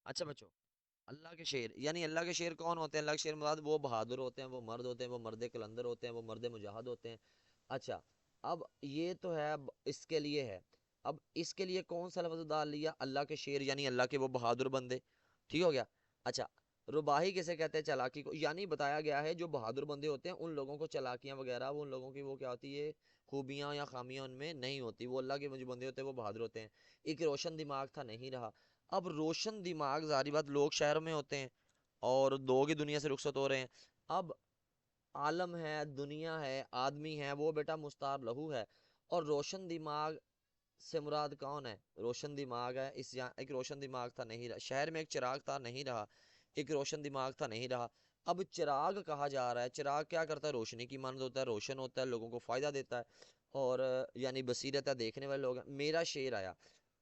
اچھا بچوں، اللہ کے شیر یعنی اللہ کے شیر کون ہوتے ہیں؟ اللہ کے شیر مراد وہ بہادر ہوتے ہیں، وہ مرد ہوتے ہیں، وہ مرد کلندر ہوتے ہیں، وہ مرد مجاہد ہوتے ہیں. اچھا، اب یہ تو ہے، اب اس کے لیے ہے. اب اس کے لیے کون سا لفظ ڈال لیا؟ اللہ کے شیر یعنی اللہ کے وہ بہادر بندے. ٹھیک ہو گیا. اچھا، رباہی کسے کہتے ہیں؟ چلاکی کو. یعنی بتایا گیا ہے جو بہادر بندے ہوتے ہیں ان لوگوں کو چلاکیاں وغیرہ، وہ ان لوگوں کی وہ کیا ہوتی ہے؟ خوبیاں یا خامیاں ان میں نہیں ہوتی. وہ اللہ کے جو بندے ہوتے ہیں وہ بہادر ہوتے ہیں. ایک روشن دماغ تھا، نہیں رہا. اب روشن دماغ ظاہری بات لوگ شہروں میں ہوتے ہیں اور دو کی دنیا سے رخصت ہو رہے ہیں. اب عالم ہے، دنیا ہے، آدمی ہے، وہ بیٹا مستعار لہو ہے. اور روشن دماغ سے مراد کون ہے؟ روشن دماغ ہے. اس یہاں ایک روشن دماغ تھا، نہیں رہا. شہر میں ایک چراغ تھا، نہیں رہا. ایک روشن دماغ تھا، نہیں رہا. اب چراغ کہا جا رہا ہے. چراغ کیا کرتا ہے؟ روشنی کی مانند ہوتا ہے، روشن ہوتا ہے، لوگوں کو فائدہ دیتا ہے، اور یعنی بصیرت ہے، دیکھنے والے لوگ ہیں. میرا شیر آیا.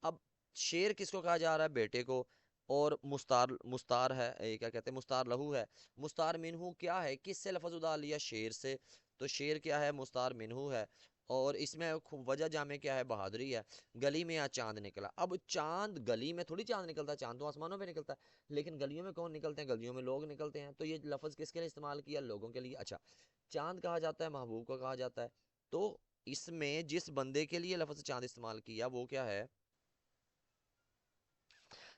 اب شیر کس کو کہا جا رہا ہے؟ بیٹے کو. اور مستار ہے، کیا کہتے ہیں؟ مستار لہو ہے. مستار منہو کیا ہے؟ کس سے لفظ ادا لیا؟ شیر سے. تو شیر کیا ہے؟ مستار منہو ہے. اور اس میں وجہ جامع کیا ہے؟ بہادری ہے. گلی میں آج چاند نکلا. اب چاند گلی میں تھوڑی چاند نکلتا ہے، چاند تو آسمانوں پہ نکلتا ہے، لیکن گلیوں میں کون نکلتے ہیں؟ گلیوں میں لوگ نکلتے ہیں. تو یہ لفظ کس کے لیے استعمال کیا؟ لوگوں کے لیے. اچھا، چاند کہا جاتا ہے، محبوب کو کہا جاتا ہے. تو اس میں جس بندے کے لیے لفظ چاند استعمال کیا وہ کیا ہے؟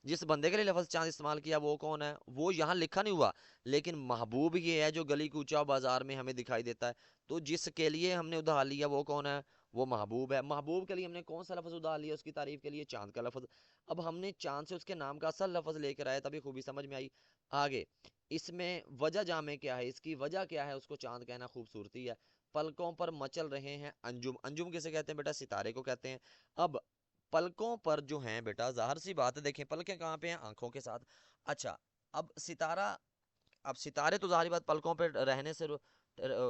جس بندے کے لیے لفظ چاند استعمال کیا وہ کون ہے؟ وہ یہاں لکھا نہیں ہوا، لیکن محبوب یہ ہے جو گلی کوچا بازار میں ہمیں دکھائی دیتا ہے. تو جس کے لیے ہم نے ادھار لیا وہ کون ہے؟ وہ محبوب ہے. محبوب کے لیے ہم نے کون سا لفظ ادھار لیا اس کی تعریف کے لیے؟ چاند کا لفظ. اب ہم نے چاند سے اس کے نام کا اصل لفظ لے کر آئے، تبھی خوبی سمجھ میں آئی. آگے اس میں وجہ جامع کیا ہے؟ اس کی وجہ کیا ہے؟ اس کو چاند کہنا خوبصورتی ہے. پلکوں پر مچل رہے ہیں انجم. انجم کسے کہتے ہیں بیٹا؟ ستارے کو کہتے ہیں. اب پلکوں پر جو ہیں بیٹا، ظاہر سی بات ہے، دیکھیں پلکیں کہاں پہ ہیں؟ آنکھوں کے ساتھ. اچھا، اب ستارہ، اب ستارے تو ظاہری بات پلکوں پہ رہنے سے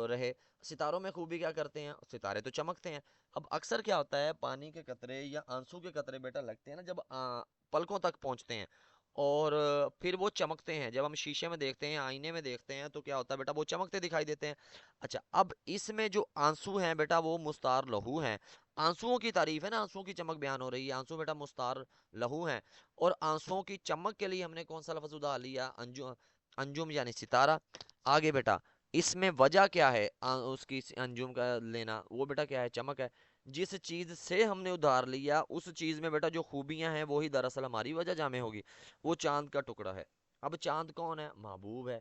رہے. ستاروں میں خوبی کیا کرتے ہیں؟ ستارے تو چمکتے ہیں. اب اکثر کیا ہوتا ہے، پانی کے قطرے یا آنسو کے قطرے بیٹا لگتے ہیں نا جب پلکوں تک پہنچتے ہیں، اور پھر وہ چمکتے ہیں. جب ہم شیشے میں دیکھتے ہیں، آئینے میں دیکھتے ہیں، تو کیا ہوتا ہے بیٹا؟ وہ چمکتے دکھائی دیتے ہیں. اچھا، اب اس میں جو آنسو ہیں بیٹا وہ مستعار لہو ہیں. آنسوؤں کی تعریف ہے نا، آنسوؤں کی چمک بیان ہو رہی ہے. آنسو بیٹا مستعار لہو ہیں. اور آنسوؤں کی چمک کے لیے ہم نے کون سا لفظ ادا لیا؟ انجم. انجم یعنی ستارہ. آگے بیٹا اس میں وجہ کیا ہے اس کی انجم کا لینا؟ وہ بیٹا کیا ہے؟ چمک ہے. جس چیز سے ہم نے ادھار لیا اس چیز میں بیٹا جو خوبیاں ہیں وہی دراصل ہماری وجہ جامع ہوگی. وہ چاند کا ٹکڑا ہے. اب چاند کون ہے؟ محبوب ہے.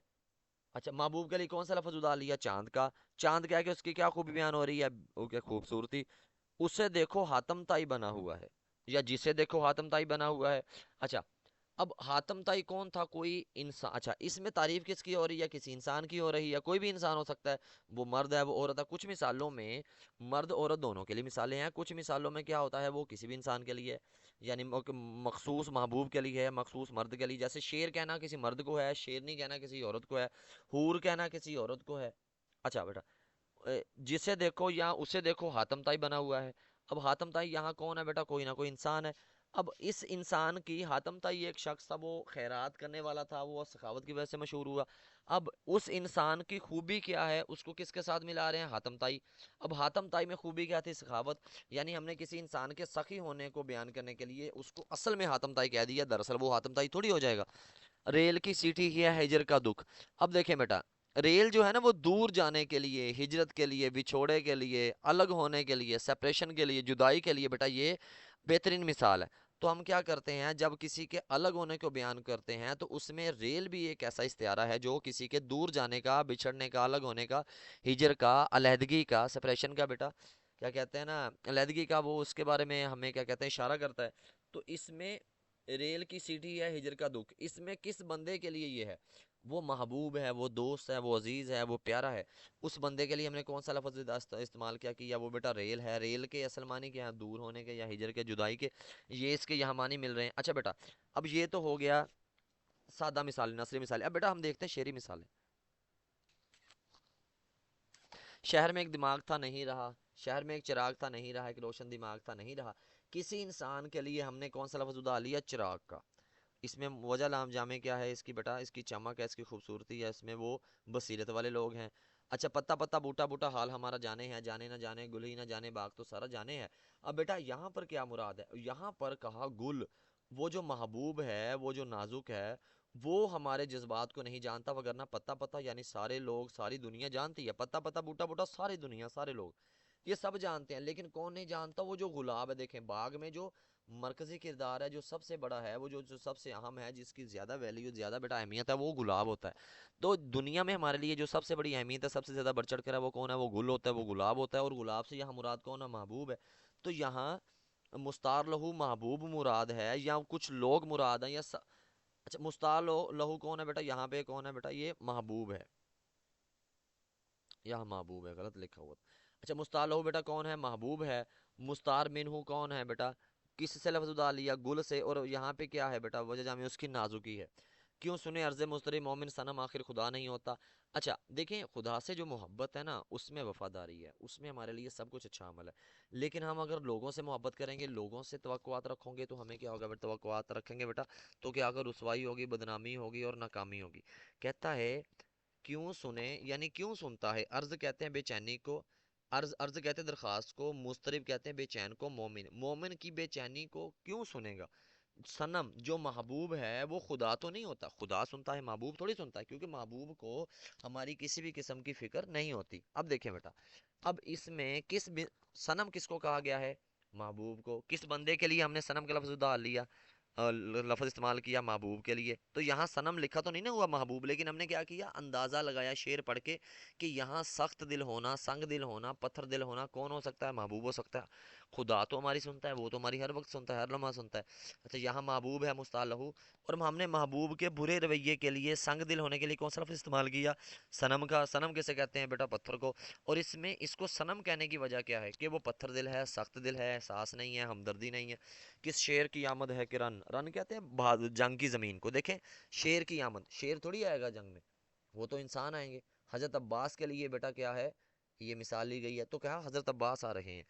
اچھا، محبوب کے لیے کون سا لفظ ادھار لیا؟ چاند کا. چاند کیا ہے کہ اس کی کیا خوبی بیان ہو رہی ہے؟ وہ کیا خوبصورتی. اسے دیکھو حاتم تائی بنا ہوا ہے، یا جسے دیکھو حاتم تائی بنا ہوا ہے. اچھا، اب حاتم طائی کون تھا؟ کوئی انسان. اچھا اس میں تعریف کس کی ہو رہی ہے؟ کسی انسان کی ہو رہی ہے. کوئی بھی انسان ہو سکتا ہے، وہ مرد ہے وہ عورت ہے. کچھ مثالوں میں مرد عورت دونوں کے لیے مثالیں ہیں. کچھ مثالوں میں کیا ہوتا ہے، وہ کسی بھی انسان کے لیے، یعنی مخصوص محبوب کے لیے ہے، مخصوص مرد کے لیے. جیسے شیر کہنا کسی مرد کو ہے، شیرنی کہنا کسی عورت کو ہے، حور کہنا کسی عورت کو ہے. اچھا بیٹا، جسے دیکھو یا اسے دیکھو حاتم طائی بنا ہوا ہے. اب حاتم طائی یہاں کون ہے بیٹا؟ کوئی نہ کوئی انسان ہے. اب اس انسان کی، حاتم طائی ایک شخص تھا، وہ خیرات کرنے والا تھا، وہ سخاوت کی وجہ سے مشہور ہوا. اب اس انسان کی خوبی کیا ہے، اس کو کس کے ساتھ ملا رہے ہیں؟ حاتم طائی. اب حاتم طائی میں خوبی کیا تھی؟ سخاوت. یعنی ہم نے کسی انسان کے سخی ہونے کو بیان کرنے کے لیے اس کو اصل میں حاتم طائی کہہ دیا، دراصل وہ حاتم طائی تھوڑی ہو جائے گا. ریل کی سیٹی ہی ہے ہجر کا دکھ. اب دیکھیں بیٹا، ریل جو ہے نا وہ دور جانے کے لیے، ہجرت کے لیے، بچھوڑے کے لیے، الگ ہونے کے لیے، سپریشن کے لیے، جدائی کے لیے بیٹا یہ بہترین مثال ہے. تو ہم کیا کرتے ہیں جب کسی کے الگ ہونے کو بیان کرتے ہیں تو اس میں ریل بھی ایک ایسا استعارہ ہے جو کسی کے دور جانے کا، بچھڑنے کا، الگ ہونے کا، ہجر کا، علیحدگی کا، سپریشن کا بیٹا کیا کہتے ہیں نا، علیحدگی کا، وہ اس کے بارے میں ہمیں کیا کہتے ہیں، اشارہ کرتا ہے. تو اس میں ریل کی سیٹی ہے ہجر کا دکھ، اس میں کس بندے کے لیے یہ ہے؟ وہ محبوب ہے، وہ دوست ہے، وہ عزیز ہے، وہ پیارا ہے. اس بندے کے لیے ہم نے کون سا لفظ استعمال کیا وہ بیٹا ریل ہے. ریل کے اصل معنی کیا ہے؟ دور ہونے کے یا ہجر کے، جدائی کے. یہ اس کے یہاں معنی مل رہے ہیں. اچھا بیٹا، اب یہ تو ہو گیا سادہ مثال، نثری مثال. اب بیٹا ہم دیکھتے ہیں شعری مثالیں. شہر میں ایک دماغ تھا نہیں رہا، شہر میں ایک چراغ تھا نہیں رہا، ایک روشن دماغ تھا نہیں رہا. کسی انسان کے لیے ہم نے کون سا لفظ ادا لیا؟ چراغ کا. اس میں وجہ لام جامع کیا ہے اس کی بیٹا؟ اس کی چمک ہے، اس کی خوبصورتی ہے، اس میں وہ بصیرت والے لوگ ہیں. اچھا پتا پتا بوٹا بوٹا حال ہمارا جانے ہیں، جانے نہ جانے گل ہی نہ جانے باغ تو سارا جانے ہے. اب بیٹا یہاں پر کیا مراد ہے؟ یہاں پر کہا گل، وہ جو محبوب ہے، وہ جو نازک ہے، وہ ہمارے جذبات کو نہیں جانتا، وگرنہ پتا پتا یعنی سارے لوگ، ساری دنیا جانتی ہے. پتا پتا بوٹا بوٹا ساری دنیا، سارے لوگ یہ سب جانتے ہیں. لیکن کون نہیں جانتا؟ وہ جو گلاب ہے. دیکھیں باغ میں جو مرکزی کردار ہے، جو سب سے بڑا ہے، وہ جو سب سے اہم ہے، جس کی زیادہ ویلیو، زیادہ بیٹا اہمیت ہے، وہ گلاب ہوتا ہے. تو دنیا میں ہمارے لیے جو سب سے بڑی اہمیت ہے، سب سے زیادہ بڑھ چڑھ کر ہے، وہ کون ہے؟ وہ گل ہوتا ہے، وہ گلاب ہوتا ہے. اور گلاب سے یہاں مراد کون ہے؟ محبوب ہے. تو یہاں مستار لہو محبوب مراد ہے، یا کچھ لوگ مراد ہیں، اچھا مستار لہو کون ہے بیٹا؟ یہاں پہ کون ہے بیٹا؟ یہ محبوب ہے. یہاں محبوب ہے، غلط لکھا ہوا تھا. اچھا مستعار لہو بیٹا کون ہے؟ محبوب ہے. مستعار منہو کون ہے بیٹا؟ کس سے لفظ ادا لیا؟ گل سے. اور یہاں پہ کیا ہے بیٹا؟ وجہ جامع اس کی نازکی ہے. کیوں سنے عرض مستری مومن صنم آخر خدا نہیں ہوتا. اچھا دیکھیں خدا سے جو محبت ہے نا، اس میں وفاداری ہے، اس میں ہمارے لیے سب کچھ اچھا عمل ہے. لیکن ہم اگر لوگوں سے محبت کریں گے، لوگوں سے توقعات رکھیں گے، تو ہمیں کیا ہوگا بیٹا؟ توقعات رکھیں گے بیٹا تو کیا اگر رسوائی ہوگی، بدنامی ہوگی اور ناکامی ہوگی. کہتا ہے کیوں سنے، یعنی کیوں سنتا ہے. عرض کہتے ہیں بے چینی کو، عرض کہتے ہیں درخواست کو، مسترب کہتے ہیں بے چین کو. مومن، مومن کی بے چینی کو کیوں سنے گا؟ صنم جو محبوب ہے وہ خدا تو نہیں ہوتا. خدا سنتا ہے، محبوب تھوڑی سنتا ہے، کیونکہ محبوب کو ہماری کسی بھی قسم کی فکر نہیں ہوتی. اب دیکھیں بیٹا، اب اس میں صنم کس کو کہا گیا ہے؟ محبوب کو. کس بندے کے لیے ہم نے صنم کا لفظ ڈال لیا، لفظ استعمال کیا؟ محبوب کے لیے. تو یہاں صنم لکھا تو نہیں نا ہوا محبوب، لیکن ہم نے کیا کیا؟ اندازہ لگایا شعر پڑھ کے کہ یہاں سخت دل ہونا، سنگ دل ہونا، پتھر دل ہونا کون ہو سکتا ہے؟ محبوب ہو سکتا ہے. خدا تو ہماری سنتا ہے، وہ تو ہماری ہر وقت سنتا ہے، ہر لمحہ سنتا ہے. اچھا یہاں محبوب ہے مستعار. اور ہم نے محبوب کے برے رویے کے لیے، سنگ دل ہونے کے لیے کون سا لفظ استعمال کیا؟ صنم کا. صنم کیسے کہتے ہیں بیٹا؟ پتھر کو. اور اس میں اس کو صنم کہنے کی وجہ کیا ہے؟ کہ وہ پتھر دل ہے، سخت دل ہے، احساس نہیں ہے، ہمدردی نہیں ہے. کس شیر کی آمد ہے کہ رن، رن کہتے ہیں جنگ کی زمین کو. دیکھیں شیر کی آمد، شیر تھوڑی آئے گا جنگ میں، وہ تو انسان آئیں گے. حضرت عباس کے لیے بیٹا کیا ہے؟ یہ مثال لی گئی ہے. تو کہا حضرت عباس آ رہے ہیں.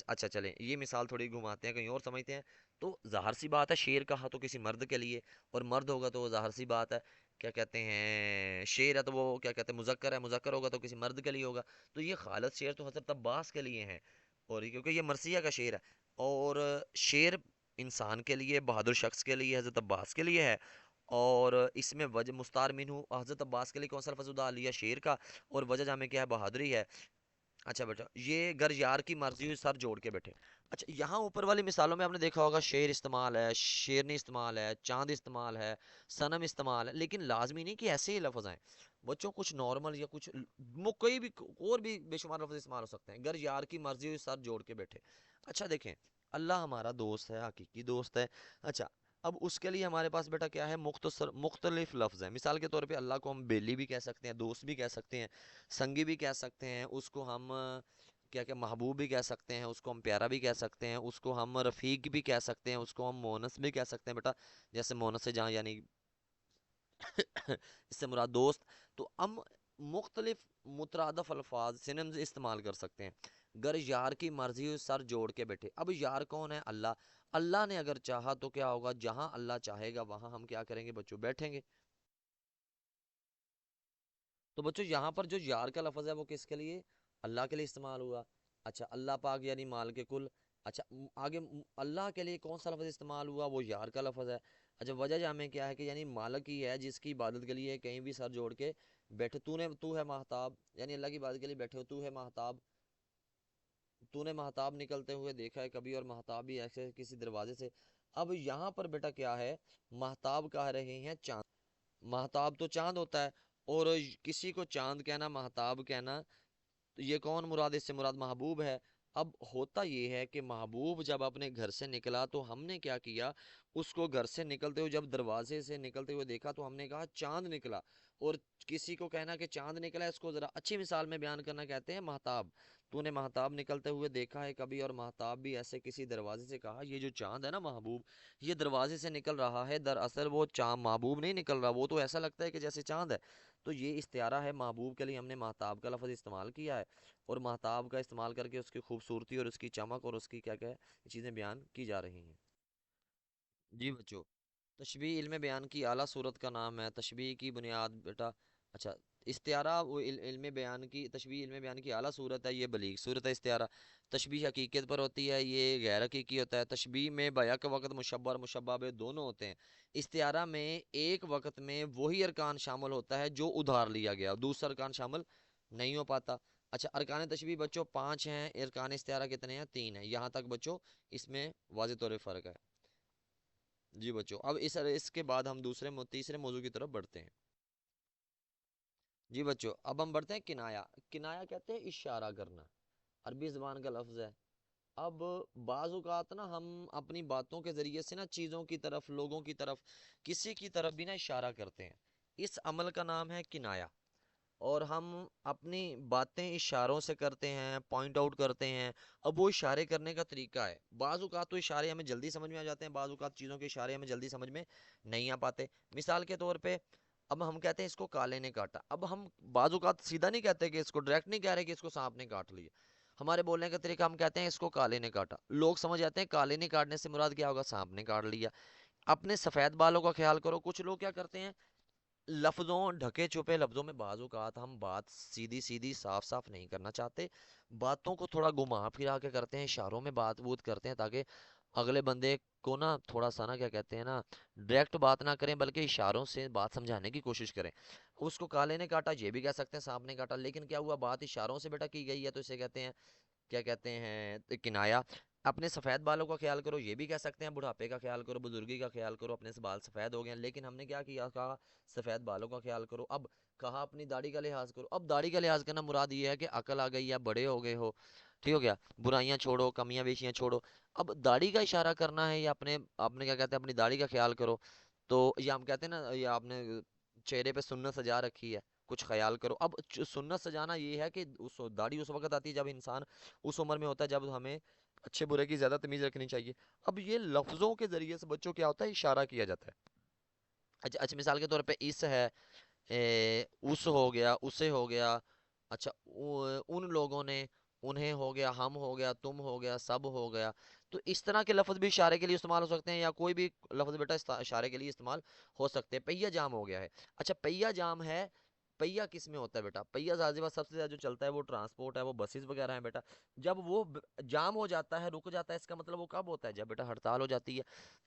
اچھا چلیں یہ مثال تھوڑی گھماتے ہیں، کہیں اور سمجھتے ہیں. تو ظاہر سی بات ہے شیر کہا تو کسی مرد کے لیے، اور مرد ہوگا تو ظاہر سی بات ہے کیا کہتے ہیں، شیر ہے تو وہ کیا کہتے ہیں مذکر ہے، مذکر ہوگا تو کسی مرد کے لیے ہوگا. تو یہ خالص شیر تو حضرت عباس کے لیے ہیں، اور کیونکہ یہ مرثیہ کا شیر ہے. اور شیر انسان کے لیے، بہادر شخص کے لیے، حضرت عباس کے لیے ہے. اور اس میں وجہ مستعار منہ حضرت عباس کے لیے کون سا لفظ ادا لیا؟ شیر کا. اور وجہ جامع کیا ہے؟ بہادری ہے. اچھا بیٹا یہ گر یار کی مرضی ہوئی سر جوڑ کے بیٹھے. اچھا یہاں اوپر والی مثالوں میں آپ نے دیکھا ہوگا شیر استعمال ہے، شیرنی استعمال ہے، چاند استعمال ہے، صنم استعمال ہے. لیکن لازمی نہیں کہ ایسے ہی لفظ آئیں بچوں، کچھ نارمل یا کچھ کوئی بھی اور بھی بے شمار لفظ استعمال ہو سکتے ہیں. گر یار کی مرضی ہوئی سر جوڑ کے بیٹھے. اچھا دیکھیں اللہ ہمارا دوست ہے، حقیقی دوست ہے. اچھا اب اس کے لیے ہمارے پاس بیٹا کیا ہے، مختلف لفظ ہیں۔ مثال کے طور پہ اللہ کو ہم بیلی بھی کہہ سکتے ہیں، دوست بھی کہہ سکتے ہیں، سنگی بھی کہہ سکتے ہیں، اس کو ہم کیا کہ محبوب بھی کہہ سکتے ہیں، اس کو ہم پیارا بھی کہہ سکتے ہیں، اس کو ہم رفیق بھی کہہ سکتے ہیں، اس کو ہم مونس بھی کہہ سکتے ہیں بیٹا، جیسے مونس سے جہاں یعنی اس سے مراد دوست۔ تو ہم مختلف مترادف الفاظ سینمز استعمال کر سکتے ہیں۔ گر یار کی مرضی ہو سر جوڑ کے بیٹھے، اب یار کون ہے؟ اللہ۔ اللہ نے اگر چاہا تو کیا ہوگا، جہاں اللہ چاہے گا وہاں ہم کیا کریں گے بچوں، بیٹھیں گے۔ تو بچوں یہاں پر جو یار کا لفظ ہے وہ کس کے لیے، اللہ کے لیے استعمال ہوا۔ اچھا اللہ پاک یعنی مال کے کل۔ اچھا آگے اللہ کے لیے کون سا لفظ استعمال ہوا، وہ یار کا لفظ ہے۔ اچھا وجہ جامع کیا ہے کہ یعنی مالک ہی ہے جس کی عبادت کے لیے کہیں بھی سر جوڑ کے بیٹھے، تو ہے ماہتاب، یعنی اللہ کی عبادت کے لیے بیٹھے ہو، تو ہے ماہتاب، تو نے ماہتاب نکلتے ہوئے دیکھا ہے کبھی، اور ماہتاب بھی ایسے کسی دروازے سے۔ اب یہاں پر بیٹا کیا ہے، ماہتاب کہہ رہے ہیں چاند، ماہتاب تو چاند ہوتا ہے، اور کسی کو چاند کہنا، ماہتاب کہنا، تو یہ کون مراد، اس سے مراد محبوب ہے۔ اب ہوتا یہ ہے کہ محبوب جب اپنے گھر سے نکلا تو ہم نے کیا کیا، اس کو گھر سے نکلتے ہوئے جب دروازے سے نکلتے ہوئے دیکھا تو ہم نے کہا چاند نکلا، اور کسی کو کہنا کہ چاند نکلا، اس کو ذرا اچھی مثال میں بیان کرنا کہتے ہیں مہتاب۔ تو نے مہتاب نکلتے ہوئے دیکھا ہے کبھی، اور مہتاب بھی ایسے کسی دروازے سے کہا، یہ جو چاند ہے نا محبوب، یہ دروازے سے نکل رہا ہے، دراصل وہ چاند محبوب نہیں نکل رہا، وہ تو ایسا لگتا ہے کہ جیسے چاند ہے۔ تو یہ استعارہ ہے محبوب کے لیے، ہم نے مہتاب کا لفظ استعمال کیا ہے، اور مہتاب کا استعمال کر کے اس کی خوبصورتی اور اس کی چمک اور اس کی کیا کیا چیزیں بیان کی جا رہی ہیں۔ جی بچوں، تشبیہ علم بیان کی اعلیٰ صورت کا نام ہے، تشبیہ کی بنیاد بیٹا، اچھا استعارہ وہ علم بیان کی، تشبیہ علم بیان کی اعلیٰ صورت ہے، یہ بلیغ صورت ہے استعارہ۔ تشبیہ حقیقت پر ہوتی ہے، یہ غیر حقیقی ہوتا ہے۔ تشبیہ میں بیک وقت مشبہ اور مشبہ بہ دونوں ہوتے ہیں۔ استعارہ میں ایک وقت میں وہی ارکان شامل ہوتا ہے جو ادھار لیا گیا، دوسرا ارکان شامل نہیں ہو پاتا۔ اچھا ارکان تشبیہ بچوں 5 ہیں، ارکان استعارہ کتنے ہیں؟ 3 ہیں، یہاں تک بچوں اس میں واضح طور پہ فرق ہے۔ جی بچوں اب اس کے بعد ہم تیسرے موضوع کی طرف بڑھتے ہیں۔ جی بچوں اب ہم بڑھتے ہیں کنایا۔ کنایا کہتے ہیں اشارہ کرنا، عربی زبان کا لفظ ہے۔ اب بعض اوقات نا ہم اپنی باتوں کے ذریعے سے نا چیزوں کی طرف، لوگوں کی طرف، کسی کی طرف بھی نا اشارہ کرتے ہیں، اس عمل کا نام ہے کنایا۔ اور ہم اپنی باتیں اشاروں سے کرتے ہیں، پوائنٹ آؤٹ کرتے ہیں۔ اب وہ اشارے کرنے کا طریقہ ہے، بعض اوقات تو اشارے ہمیں جلدی سمجھ میں آ جاتے ہیں، بعض اوقات چیزوں کے اشارے ہمیں جلدی سمجھ میں نہیں آ پاتے۔ مثال کے طور پہ اب ہم کہتے ہیں اس کو کالے نے کاٹا، اب ہم بعض اوقات سیدھا نہیں کہتے کہ اس کو ڈائریکٹ نہیں کہہ رہے کہ اس کو سانپ نے کاٹ لیا، ہمارے بولنے کا طریقہ ہم کہتے ہیں اس کو کالے نے کاٹا، لوگ سمجھ جاتے ہیں کالے نے کاٹنے سے مراد کیا ہوگا، سانپ نے کاٹ لیا۔ اپنے سفید بالوں کا خیال کرو، کچھ لوگ کیا کرتے ہیں، لفظوں ڈھکے چھپے لفظوں میں بعض اوقات ہم بات سیدھی سیدھی صاف صاف نہیں کرنا چاہتے، باتوں کو تھوڑا گھما پھرا کے کرتے ہیں، اشاروں میں بات بوت کرتے ہیں تاکہ اگلے بندے کو نا تھوڑا سا نا کیا کہتے ہیں نا ڈائریکٹ بات نہ کریں بلکہ اشاروں سے بات سمجھانے کی کوشش کریں۔ اس کو کالے نے کاٹا یہ بھی کہہ سکتے ہیں سانپ نے کاٹا، لیکن کیا ہوا بات اشاروں سے بیٹا کی گئی ہے تو اسے کہتے ہیں کیا کہتے ہیں، کنایا۔ اپنے سفید بالوں کا خیال کرو یہ بھی کہہ سکتے ہیں، بڑھاپے کا خیال کرو، بزرگی کا خیال کرو، اپنے سے بال سفید ہو گئے ہیں، لیکن ہم نے کیا کیا، کہا سفید بالوں کا خیال کرو۔ اب کہا اپنی داڑھی کا لحاظ کرو، اب داڑھی کا لحاظ کرنا مراد یہ ہے کہ عقل آ گئی ہے، بڑے ہو گئے ہو، ٹھیک ہو گیا، برائیاں چھوڑو، کمیاں بیشیاں چھوڑو۔ اب داڑھی کا اشارہ کرنا ہے یا آپ نے کیا کہتے ہیں اپنی داڑھی کا خیال کرو، تو یہ ہم کہتے ہیں نا، یا آپ نے چہرے پہ سنت سجا رکھی ہے، کچھ خیال کرو۔ اب سنت سجانا یہ ہے کہ داڑھی اس وقت آتی ہے جب انسان اس عمر میں ہوتا ہے جب ہمیں اچھے برے کی زیادہ تمیز رکھنی چاہیے۔ اب یہ لفظوں کے ذریعے سے بچوں کیا ہوتا ہے، اشارہ کیا جاتا ہے۔ اچھا اچھا مثال کے طور پہ اس ہے، اس ہو گیا، اسے ہو گیا، اچھا ان لوگوں نے، انہیں ہو گیا، ہم ہو گیا، تم ہو گیا، سب ہو گیا۔ تو اس طرح کے لفظ بھی اشارے کے لیے استعمال ہو سکتے ہیں، یا کوئی بھی لفظ بیٹا اشارے کے لیے استعمال ہو سکتے ہیں۔ پہیہ جام ہو گیا ہے، اچھا پہیہ جام ہے، پہیہ کس میں ہوتا ہے بیٹا، پہیہ ظاہر سی بات سب سے زیادہ جو چلتا ہے وہ ٹرانسپورٹ ہے، وہ بسز وغیرہ ہیں بیٹا۔ جب وہ جام ہو جاتا ہے، رک جاتا ہے، اس کا مطلب وہ کب ہوتا ہے، جب بیٹا ہڑتال ہو جاتی ہے۔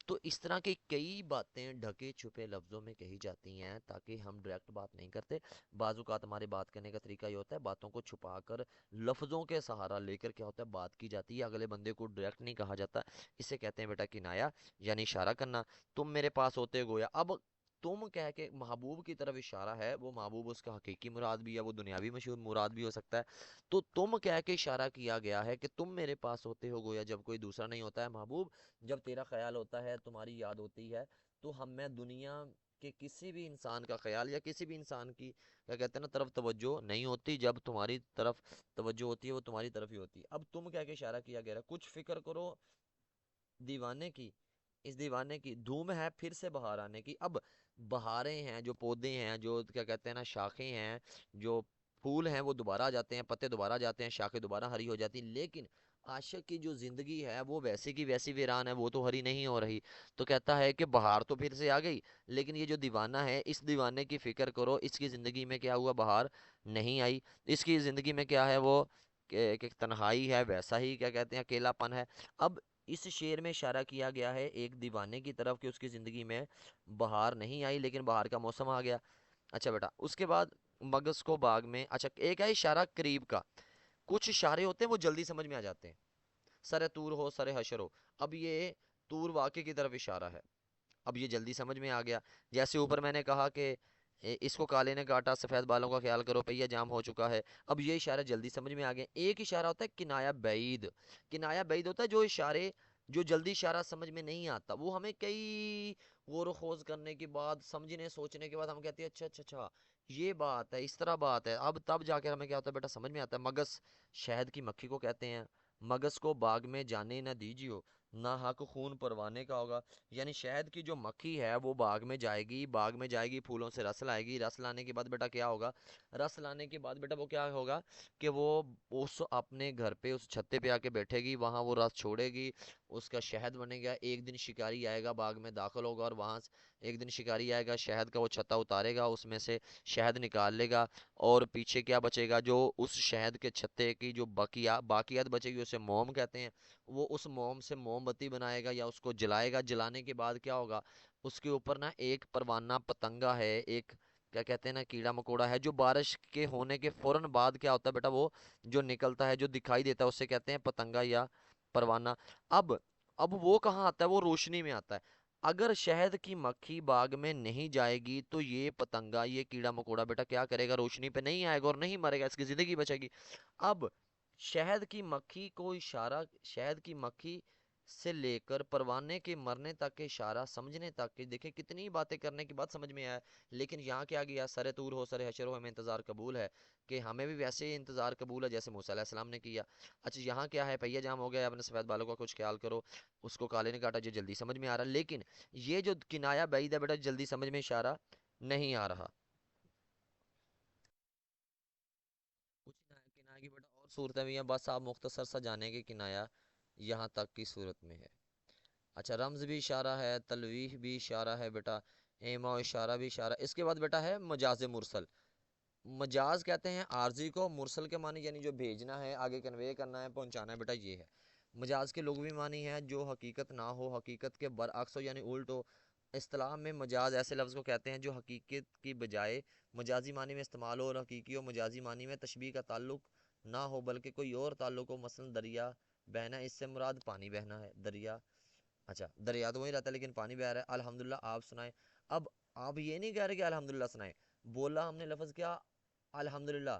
تو اس طرح کی کئی باتیں ڈھکے چھپے لفظوں میں کہی جاتی ہیں تاکہ ہم ڈائریکٹ بات نہیں کرتے۔ بعض اوقات ہمارے بات کرنے کا طریقہ یہ ہوتا ہے باتوں کو چھپا کر لفظوں کے سہارا لے کر کیا ہوتا ہے بات کی جاتی ہے، اگلے بندے کو ڈائریکٹ نہیں کہا جاتا، اسے کہتے ہیں بیٹا کنایا یعنی اشارہ کرنا۔ تم میرے پاس ہوتے گویا، اب تم کہہ کے محبوب کی طرف اشارہ ہے، وہ محبوب اس کا حقیقی مراد بھی ہے، وہ دنیاوی مشہور مراد بھی ہو سکتا ہے، تو تم کہہ کے اشارہ کیا گیا ہے کہ تم میرے پاس ہوتے ہو گویا جب کوئی دوسرا نہیں ہوتا ہے محبوب، جب تیرا خیال ہوتا ہے، تمہاری یاد ہوتی ہے، تو ہم میں دنیا کہ کسی بھی انسان کا خیال یا کسی بھی انسان کی کیا کہتے ہیں نا طرف توجہ نہیں ہوتی، جب تمہاری طرف توجہ ہوتی ہے وہ تمہاری طرف ہی ہوتی ہے۔ اب تم کہہ کے اشارہ کیا گیا ہے، کچھ فکر کرو دیوانے کی، اس دیوانے کی دھوم ہے پھر سے بہار آنے کی۔ اب بہاریں ہیں، جو پودے ہیں، جو کیا کہتے ہیں نا شاخیں ہیں، جو پھول ہیں وہ دوبارہ آ جاتے ہیں، پتے دوبارہ آ جاتے ہیں، شاخیں دوبارہ ہری ہو جاتی ہیں، لیکن عاشق کی جو زندگی ہے وہ ویسی کی ویسی ویران ہے، وہ تو ہری نہیں ہو رہی۔ تو کہتا ہے کہ بہار تو پھر سے آ گئی، لیکن یہ جو دیوانہ ہے اس دیوانے کی فکر کرو، اس کی زندگی میں کیا ہوا، بہار نہیں آئی، اس کی زندگی میں کیا ہے وہ کہ تنہائی ہے، ویسا ہی کیا کہتے ہیں اکیلا پن ہے۔ اب اس شعر میں اشارہ کیا گیا ہے ایک دیوانے کی طرف کہ اس کی زندگی میں بہار نہیں آئی لیکن بہار کا موسم آ گیا۔ اچھا بیٹا، اس کے بعد مگس کو باغ میں، اچھا ایک ہے اشارہ قریب کا، کچھ اشارے ہوتے ہیں وہ جلدی سمجھ میں آ جاتے ہیں، سر طور ہو سر حشر ہو، اب یہ طور واقع کی طرف اشارہ ہے، اب یہ جلدی سمجھ میں آ گیا۔ جیسے اوپر میں نے کہا کہ اس کو کالے نے کاٹا، سفید بالوں کا خیال کرو، پہیہ جام ہو چکا ہے، اب یہ اشارہ جلدی سمجھ میں آ گیا۔ ایک اشارہ ہوتا ہے کنایا بعید، کنایا بعید ہوتا ہے جو اشارے جو جلدی اشارہ سمجھ میں نہیں آتا، وہ ہمیں کئی غور و خوض کرنے کے بعد، سمجھنے سوچنے کے بعد ہم کہتے ہیں اچھا اچھا اچھا یہ بات ہے، اس طرح بات ہے، اب تب جا کے ہمیں کیا ہوتا ہے بیٹا سمجھ میں آتا ہے۔ مگس شہد کی مکھی کو کہتے ہیں، مگس کو باغ میں جانے نہ دیجیو، نہ حق خون پروانے کا ہوگا، یعنی شہد کی جو مکھی ہے وہ باغ میں جائے گی، باغ میں جائے گی، پھولوں سے رس لائے گی، رس لانے کے بعد بیٹا کیا ہوگا، رس لانے کے بعد بیٹا وہ کیا ہوگا کہ وہ اس اپنے گھر پہ اس چھتے پہ آ کے بیٹھے گی، وہاں وہ رس چھوڑے گی، اس کا شہد بنے گا، ایک دن شکاری آئے گا باغ میں داخل ہوگا اور وہاں ایک دن شکاری آئے گا، شہد کا وہ چھتا اتارے گا، اس میں سے شہد نکال لے گا، اور پیچھے کیا بچے گا، جو اس شہد کے چھتے کی جو باقیات بچے گی اسے موم کہتے ہیں، وہ اس موم سے موم بتی بنائے گا یا اس کو جلائے گا، جلانے کے بعد کیا ہوگا، اس کے اوپر نا ایک پروانہ پتنگا ہے، ایک کیا کہتے ہیں نا کیڑا مکوڑا ہے، جو بارش کے ہونے کے فوراً بعد کیا ہوتا ہے بیٹا وہ جو نکلتا ہے، جو دکھائی دیتا ہے، اسے کہتے ہیں پتنگا یا پروانہ۔ اب اب وہ کہاں آتا ہے، وہ روشنی میں آتا ہے۔ اگر شہد کی مکھی باغ میں نہیں جائے گی تو یہ پتنگا، یہ کیڑا مکوڑا بیٹا کیا کرے گا، روشنی پہ نہیں آئے گا اور نہیں مرے گا، اس کی زندگی بچے گی۔ اب شہد کی مکھی کو اشارہ، شہد کی مکھی سے لے کر پروانے کے مرنے تک کے اشارہ سمجھنے تک کہ دیکھیں کتنی باتیں کرنے کے بعد سمجھ میں آیا، لیکن یہاں کیا گیا، سر طور ہو سر حشر ہو، ہمیں انتظار قبول ہے کہ ہمیں بھی ویسے ہی انتظار قبول ہے جیسے موسیٰ علیہ السلام نے کیا۔ اچھا یہاں کیا ہے، پہیہ جام ہو گیا، اپنے سفید بالوں کا کچھ خیال کرو، اس کو کالے نے کاٹا، جو جلدی سمجھ میں آ رہا، لیکن یہ جو کنایا بعید ہے بیٹا جلدی سمجھ میں اشارہ نہیں آ رہا۔ کچھ کنایا کی بیٹا اور صورتیں بھی ہیں، بس آپ مختصر سا جانیں کہ کنایا یہاں تک کی صورت میں ہے۔ اچھا رمز بھی اشارہ ہے، تلویح بھی اشارہ ہے بیٹا، ایما و اشارہ بھی اشارہ، اس کے بعد بیٹا ہے مجاز مرسل۔ مجاز کہتے ہیں عارضی کو، مرسل کے معنی یعنی جو بھیجنا ہے، آگے کنوے کرنا ہے، پہنچانا ہے، بیٹا یہ ہے مجاز کے لغوی معنی ہے، جو حقیقت نہ ہو، حقیقت کے برعکس ہو یعنی الٹ ہو۔ اصطلاح میں مجاز ایسے لفظ کو کہتے ہیں جو حقیقت کی بجائے مجازی معنی میں استعمال ہو، اور حقیقی و مجازی معنی میں تشبیہ کا تعلق نہ ہو بلکہ کوئی اور تعلق ہو، مثلا دریا بہنا، اس سے مراد پانی بہنا ہے، دریا، اچھا دریا تو وہی رہتا ہے لیکن پانی بہ رہا ہے، الحمدللہ آپ سنائیں۔ اب آپ یہ نہیں کہہ رہے کہ الحمدللہ سنائیں، بولا ہم نے لفظ کیا، الحمدللہ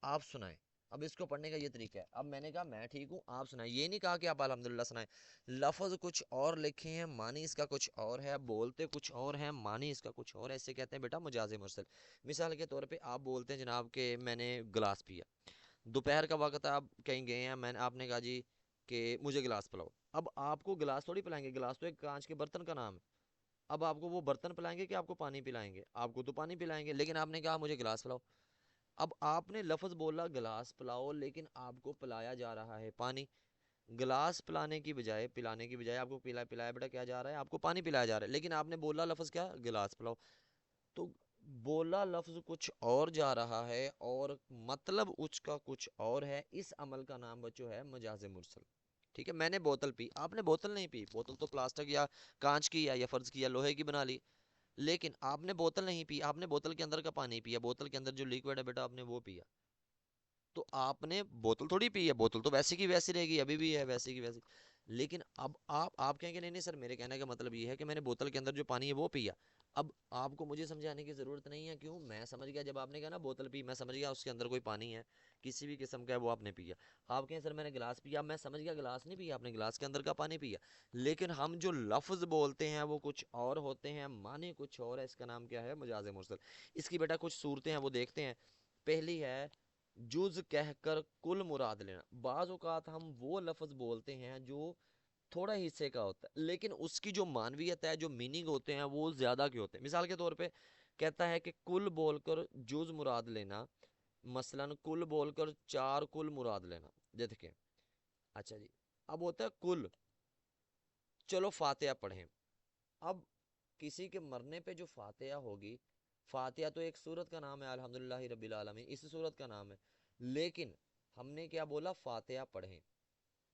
آپ سنائیں۔ اب اس کو پڑھنے کا یہ طریقہ ہے، اب میں نے کہا میں ٹھیک ہوں آپ سنائیں، یہ نہیں کہا کہ آپ الحمدللہ سنائیں، لفظ کچھ اور لکھے ہیں، معنی اس کا کچھ اور ہے، بولتے کچھ اور ہیں، معنی اس کا کچھ اور ہے، اسے کہتے ہیں بیٹا مجاز مرسل۔ مثال کے طور پہ آپ بولتے ہیں جناب کہ میں نے گلاس پیا، دوپہر کا وقت ہے، آپ کہیں گئے ہیں، آپ نے کہا جی کہ مجھے گلاس پلاؤ، اب آپ کو گلاس تھوڑی پلائیں گے، گلاس تو ایک کانچ کے برتن کا نام ہے، اب آپ کو وہ برتن پلائیں گے کہ آپ کو پانی پلائیں گے، آپ کو تو پانی پلائیں گے، لیکن آپ نے کہا مجھے گلاس پلاؤ، اب آپ نے لفظ بولا گلاس پلاؤ لیکن آپ کو پلایا جا رہا ہے پانی، گلاس پلانے کی بجائے، پلانے کی بجائے آپ کو پلایا بیٹا کیا جا رہا ہے، آپ کو پانی پلایا جا رہا ہے، لیکن آپ نے بولا لفظ کیا، گلاس پلاؤ، تو بولا لفظ کچھ اور جا رہا ہے اور مطلب اس کا کچھ اور ہے، اس عمل کا نام بچو ہے مجاز مرسل۔ ٹھیک ہے، میں نے بوتل پی، آپ نے بوتل نہیں پی، بوتل تو پلاسٹک یا کانچ کی یا فرض کی یا لوہے کی بنا لی، لیکن آپ نے بوتل نہیں پی، آپ نے بوتل کے اندر کا پانی پیا، بوتل کے اندر جو لیکوڈ ہے بیٹا آپ نے وہ پیا، تو آپ نے بوتل تھوڑی پی ہے، بوتل تو ویسی کی ویسی رہے گی، ابھی بھی ہے ویسی کی ویسی، لیکن اب آپ کہیں گے نہیں نہیں سر، میرے کہنے کا مطلب یہ ہے کہ میں نے بوتل کے اندر جو پانی ہے وہ پیا، اب آپ کو مجھے سمجھانے کی ضرورت نہیں ہے، کیوں؟ میں سمجھ گیا، جب آپ نے کہا نا بوتل پی، میں سمجھ گیا اس کے اندر کوئی پانی ہے، کسی بھی قسم کا ہے، وہ آپ نے پیا۔ آپ کہیں سر میں نے گلاس پیا، میں سمجھ گیا گلاس نہیں پیا آپ نے، گلاس کے اندر کا پانی پیا۔ لیکن ہم جو لفظ بولتے ہیں وہ کچھ اور ہوتے ہیں، معنی کچھ اور ہے، اس کا نام کیا ہے؟ مجاز مرسل۔ اس کی بیٹا کچھ صورتیں ہیں، وہ دیکھتے ہیں۔ پہلی ہے جز کہہ کر کل مراد لینا۔ بعض اوقات ہم وہ لفظ بولتے ہیں جو تھوڑا حصے کا ہوتا ہے، لیکن اس کی جو معنویت ہے، جو میننگ ہوتے ہیں، وہ زیادہ کے ہوتے ہیں۔ مثال کے طور پہ کہتا ہے کہ کل بول کر جز مراد لینا، مثلا کل بول کر چار کل مراد لینا۔ دیکھیں، اچھا جی، اب ہوتا ہے کل، چلو فاتحہ پڑھیں۔ اب کسی کے مرنے پہ جو فاتحہ ہوگی، فاتحہ تو ایک سورت کا نام ہے، الحمدللہ رب العالمین، اس سورت کا نام ہے، لیکن ہم نے کیا بولا؟ فاتحہ پڑھیں۔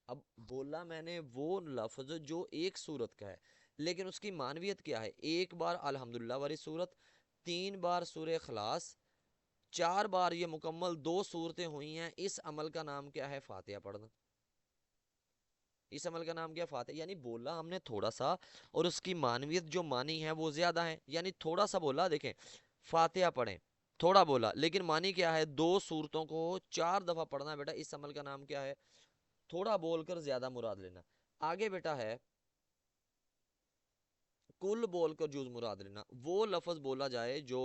اب بولا میں نے وہ لفظ جو ایک سورت کا ہے، لیکن اس کی معنویت کیا ہے؟ ایک بار الحمدللہ والی سورت، 3 بار سورہ اخلاص، 4 بار یہ مکمل 2 سورتیں ہوئی ہیں، اس عمل کا نام کیا ہے؟ فاتحہ پڑھنا۔ اس عمل کا نام کیا؟ فاتحہ۔ یعنی بولا ہم نے تھوڑا سا، اور اس کی معنویت جو مانی ہے وہ زیادہ ہے، یعنی تھوڑا سا بولا، دیکھیں فاتحہ پڑھیں، تھوڑا بولا، لیکن مانی کیا ہے؟ 2 سورتوں کو 4 دفعہ پڑھنا ہے بیٹا، اس عمل کا نام کیا ہے؟ تھوڑا بول کر زیادہ مراد لینا۔ آگے بیٹا ہے کل بول کر جز مراد لینا۔ وہ لفظ بولا جائے جو